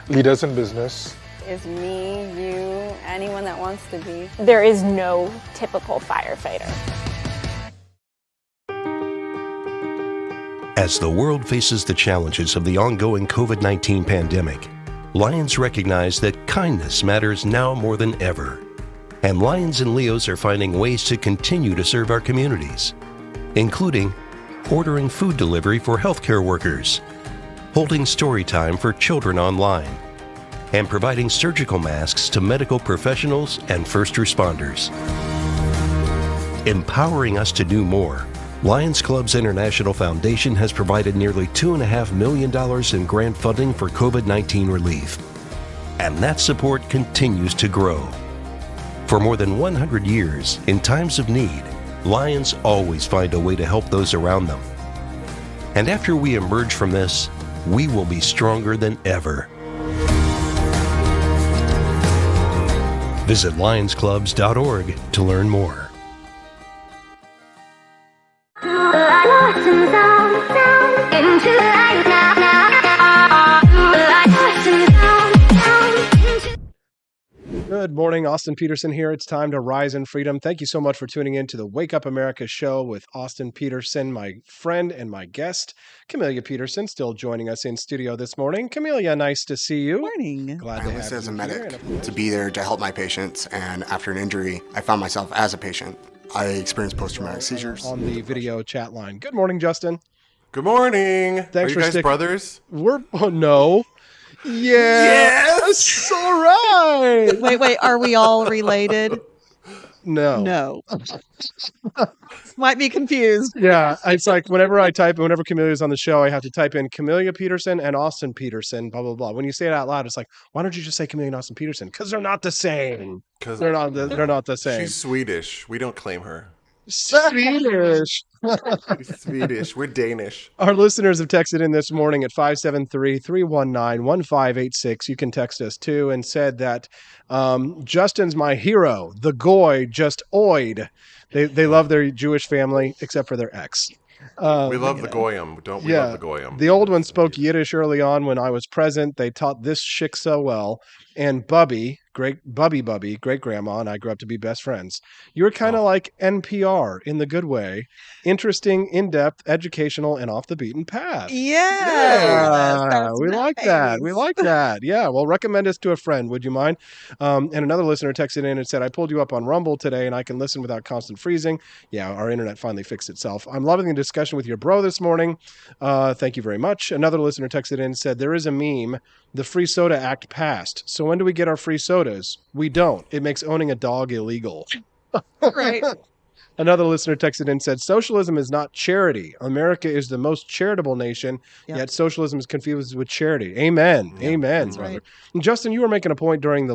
leaders in business. Is me, you, anyone that wants to be. There is no typical firefighter. As the world faces the challenges of the ongoing COVID-19 pandemic, Lions recognize that kindness matters now more than ever. And Lions and Leos are finding ways to continue to serve our communities, including ordering food delivery for healthcare workers, holding story time for children online, and providing surgical masks to medical professionals and first responders. Empowering us to do more, Lions Clubs International Foundation has provided nearly $2.5 million in grant funding for COVID-19 relief. And that support continues to grow. For more than 100 years, in times of need, Lions always find a way to help those around them. And after we emerge from this, we will be stronger than ever. Visit lionsclubs.org to learn more. Good morning, Austin Petersen here. It's time to rise in freedom. Thank you so much for tuning in to the Wake Up America show with Austin Petersen, my friend and my guest, Camellia Peterson, still joining us in studio this morning. Camellia, nice to see you. Morning. Glad I to enlisted have as a you medic here. to be there to help my patients, and after an injury, I found myself as a patient. I experienced post-traumatic seizures. On the video chat line. Good morning, Justin. Good morning. Thanks Are you for guys sticking. brothers? No. Yes. All right. Wait, are we all related? No. Might be confused. Yeah, it's like whenever Camelia's on the show, I have to type in Camellia Petersen and Austin Petersen, blah, blah, blah. When you say it out loud, it's like, why don't you just say Camellia and Austin Petersen? Because they're not the same. They're not the same. She's Swedish. We don't claim her. Swedish. She's Swedish. We're Danish. Our listeners have texted in this morning at 573-319-1586. You can text us too, and said that Justin's my hero. The goy just oid. They love their Jewish family, except for their ex. We love the goyim, don't we? Love the goyim. The old one spoke Yiddish early on when I was present. They taught this shik so well. And Bubby, great grandma, and I grew up to be best friends. You were kind of like NPR in the good way. Interesting, in-depth, educational, and off the beaten path. Yeah. We like that. We like that. Yeah. Well, recommend us to a friend. Would you mind? And another listener texted in and said, I pulled you up on Rumble today and I can listen without constant freezing. Yeah, our internet finally fixed itself. I'm loving the discussion with your bro this morning. Thank you very much. Another listener texted in and said, there is a meme. The Free Soda Act passed. So when do we get our free sodas? We don't. It makes owning a dog illegal. Right. Another listener texted in and said, socialism is not charity. America is the most charitable nation, yet socialism is confused with charity. Amen. Yeah, Amen, that's brother. right. And Justin, you were making a point during the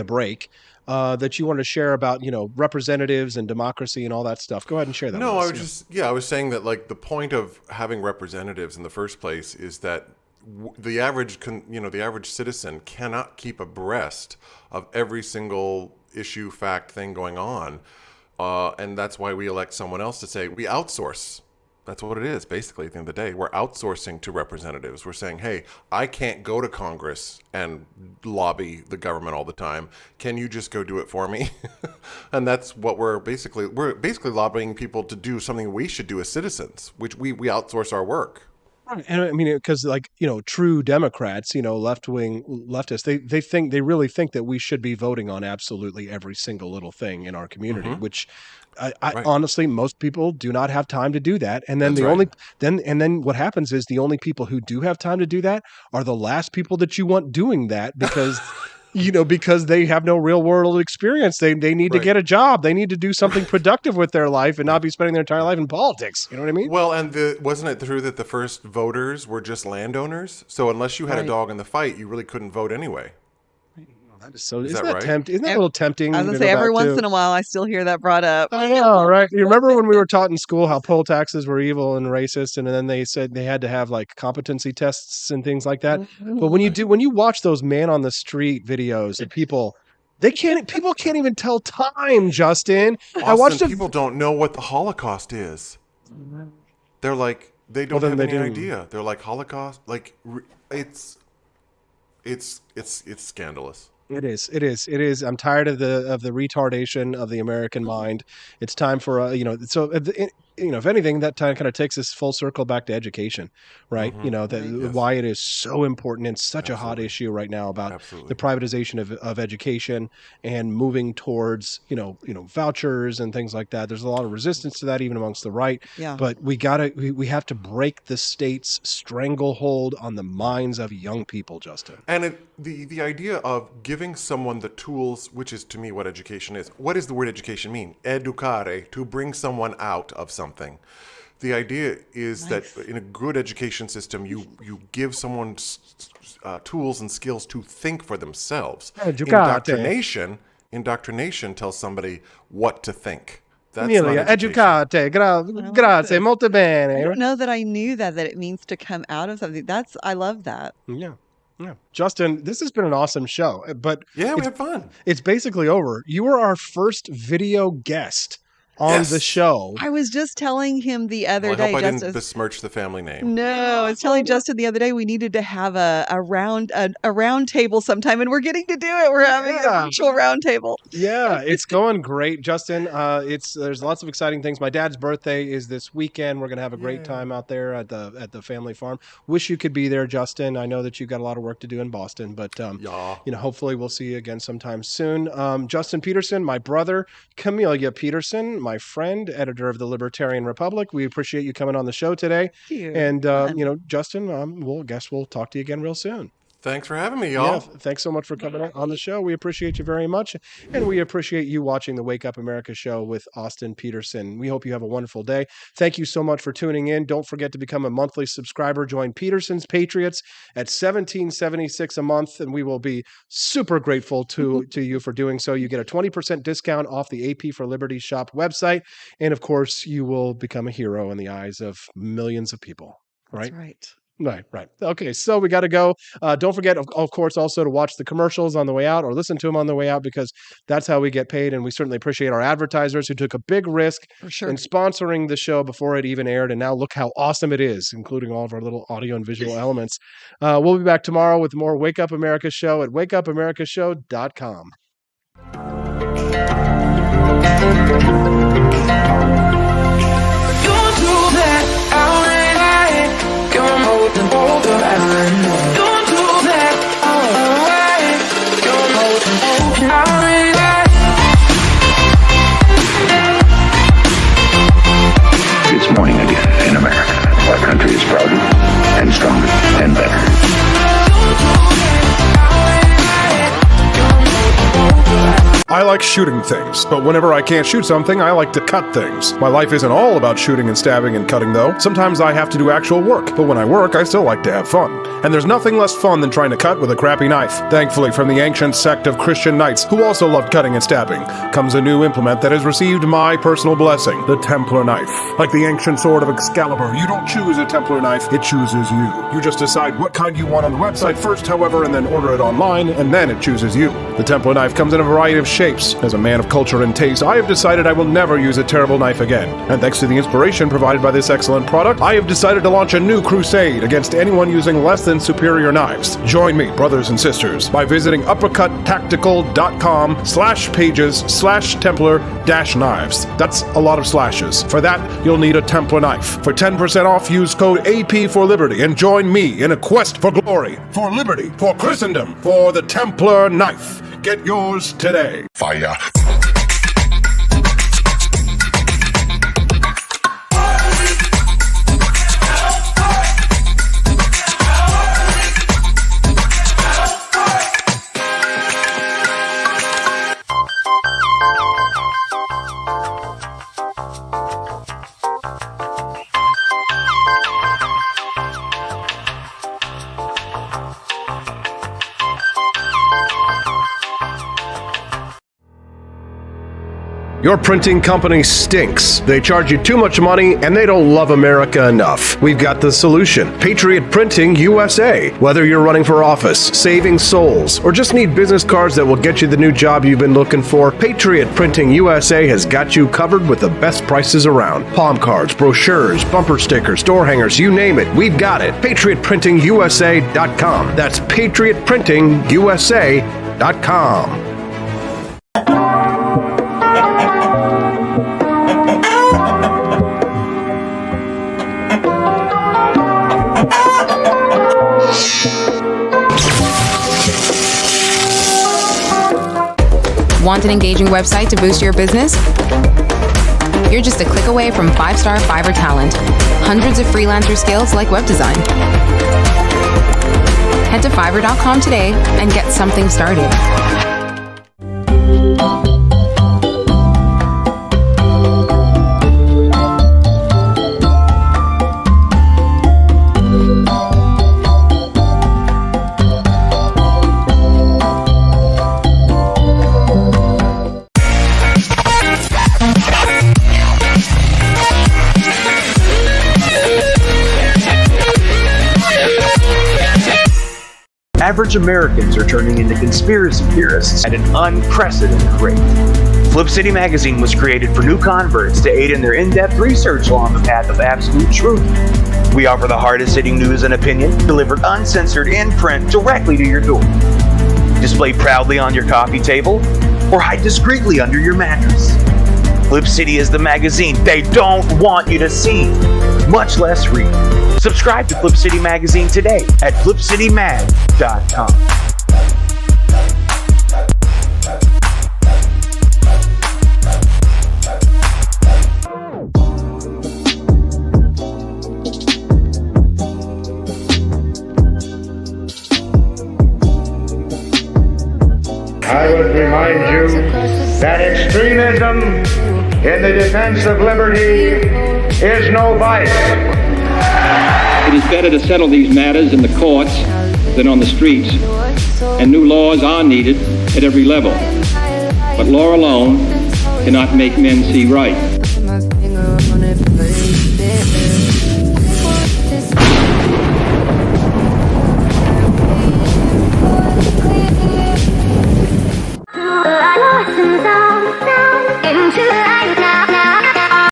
break that you want to share about, representatives and democracy and all that stuff. Go ahead and share that. No, with us. I was saying that like the point of having representatives in the first place is that the average citizen cannot keep abreast of every single issue, fact, thing going on, and that's why we elect someone else to say we outsource. That's what it is, basically. At the end of the day, we're outsourcing to representatives. We're saying, hey, I can't go to Congress and lobby the government all the time. Can you just go do it for me? And that's what we're basically lobbying people to do something we should do as citizens, which we outsource our work. And I mean, because true Democrats, leftists, they really think that we should be voting on absolutely every single little thing in our community, which I honestly, most people do not have time to do that. And then then what happens is the only people who do have time to do that are the last people that you want doing that because because they have no real world experience. They need to get a job. They need to do something productive with their life and not be spending their entire life in politics. You know what I mean? Well, and wasn't it true that the first voters were just landowners? So unless you had a dog in the fight, you really couldn't vote anyway. That is so. Is Isn't that that right? tempting? Isn't that a little tempting? I was going to say, every once in a while, I still hear that brought up. I know, right? You remember when we were taught in school how poll taxes were evil and racist, and then they said they had to have like competency tests and things like that. But when you watch those man on the street videos of people, people can't even tell time, Justin. People don't know what the Holocaust is. They're like, they don't have any idea. They're like, Holocaust, like it's scandalous. It is. I'm tired of the retardation of the American mind. It's time for if anything, that kind of takes us full circle back to education, right? Why it is so important and such a hot issue right now about the privatization of education and moving towards, vouchers and things like that. There's a lot of resistance to that, even amongst the right. Yeah. But we have to break the state's stranglehold on the minds of young people, Justin. And the idea of giving someone the tools, which is to me what education is. What does the word education mean? Educare, to bring someone out of something. The idea is that in a good education system, you give someone tools and skills to think for themselves. Indoctrination tells somebody what to think. That's Camellia, educate, grazie, molto bene. I don't know that I knew that it means to come out of something. I love that. Yeah. Justin, this has been an awesome show, but we had fun. It's basically over. You were our first video guest on the show. I was just telling him the other day. I hope I didn't besmirch the family name. No, I was telling Justin the other day we needed to have a round table sometime, and we're getting to do it. We're having an actual round table. Yeah, it's going great, Justin. There's lots of exciting things. My dad's birthday is this weekend. We're gonna have a great time out there at the family farm. Wish you could be there, Justin. I know that you've got a lot of work to do in Boston, but hopefully we'll see you again sometime soon. Justin Petersen, my brother, Camellia Peterson, my friend, editor of the Libertarian Republic. We appreciate you coming on the show today. Thank you. And Justin, we'll talk to you again real soon. Thanks for having me, y'all. Yeah, thanks so much for coming on the show. We appreciate you very much. And we appreciate you watching the Wake Up America show with Austin Petersen. We hope you have a wonderful day. Thank you so much for tuning in. Don't forget to become a monthly subscriber. Join Peterson's Patriots at $17.76 a month, and we will be super grateful to you for doing so. You get a 20% discount off the AP for Liberty shop website. And of course, you will become a hero in the eyes of millions of people. Right? That's right. Right. Okay, so we got to go. Don't forget, of course, also to watch the commercials on the way out or listen to them on the way out, because that's how we get paid. And we certainly appreciate our advertisers who took a big risk in sponsoring the show before it even aired. And now look how awesome it is, including all of our little audio and visual elements. We'll be back tomorrow with more Wake Up America show at wakeupAmericaShow.com. It's morning again in America. Our country is prouder and stronger and better. I like shooting things, but whenever I can't shoot something, I like to cut things. My life isn't all about shooting and stabbing and cutting, though. Sometimes I have to do actual work, but when I work, I still like to have fun. And there's nothing less fun than trying to cut with a crappy knife. Thankfully, from the ancient sect of Christian knights, who also loved cutting and stabbing, comes a new implement that has received my personal blessing, the Templar knife. Like the ancient sword of Excalibur, you don't choose a Templar knife, it chooses you. You just decide what kind you want on the website first, however, and then order it online, and then it chooses you. The Templar knife comes in a variety of shapes. As a man of culture and taste, I have decided I will never use a terrible knife again. And thanks to the inspiration provided by this excellent product, I have decided to launch a new crusade against anyone using less than superior knives. Join me, brothers and sisters, by visiting uppercuttactical.com/pages/Templar-knives. That's a lot of slashes. For that, you'll need a Templar knife. For 10% off, use code AP for Liberty and join me in a quest for glory, for liberty, for Christendom, for the Templar knife. Get yours today. Fire. Your printing company stinks. They charge you too much money and they don't love America enough. We've got the solution. Patriot Printing USA. Whether you're running for office, saving souls, or just need business cards that will get you the new job you've been looking for, Patriot Printing USA has got you covered with the best prices around. Palm cards, brochures, bumper stickers, door hangers, you name it, we've got it. PatriotPrintingUSA.com. That's PatriotPrintingUSA.com. Want an engaging website to boost your business? You're just a click away from 5-star Fiverr talent. Hundreds of freelancer skills like web design. Head to Fiverr.com today and get something started. Average Americans are turning into conspiracy theorists at an unprecedented rate. Flip City Magazine was created for new converts to aid in their in-depth research along the path of absolute truth. We offer the hardest-hitting news and opinion delivered uncensored in print directly to your door. Display proudly on your coffee table or hide discreetly under your mattress. Flip City is the magazine they don't want you to see, much less read. Subscribe to Flip City Magazine today at flipcitymag.com. I would remind you that extremism in the defense of liberty is no vice. It is better to settle these matters in the courts than on the streets, and new laws are needed at every level. But law alone cannot make men see right.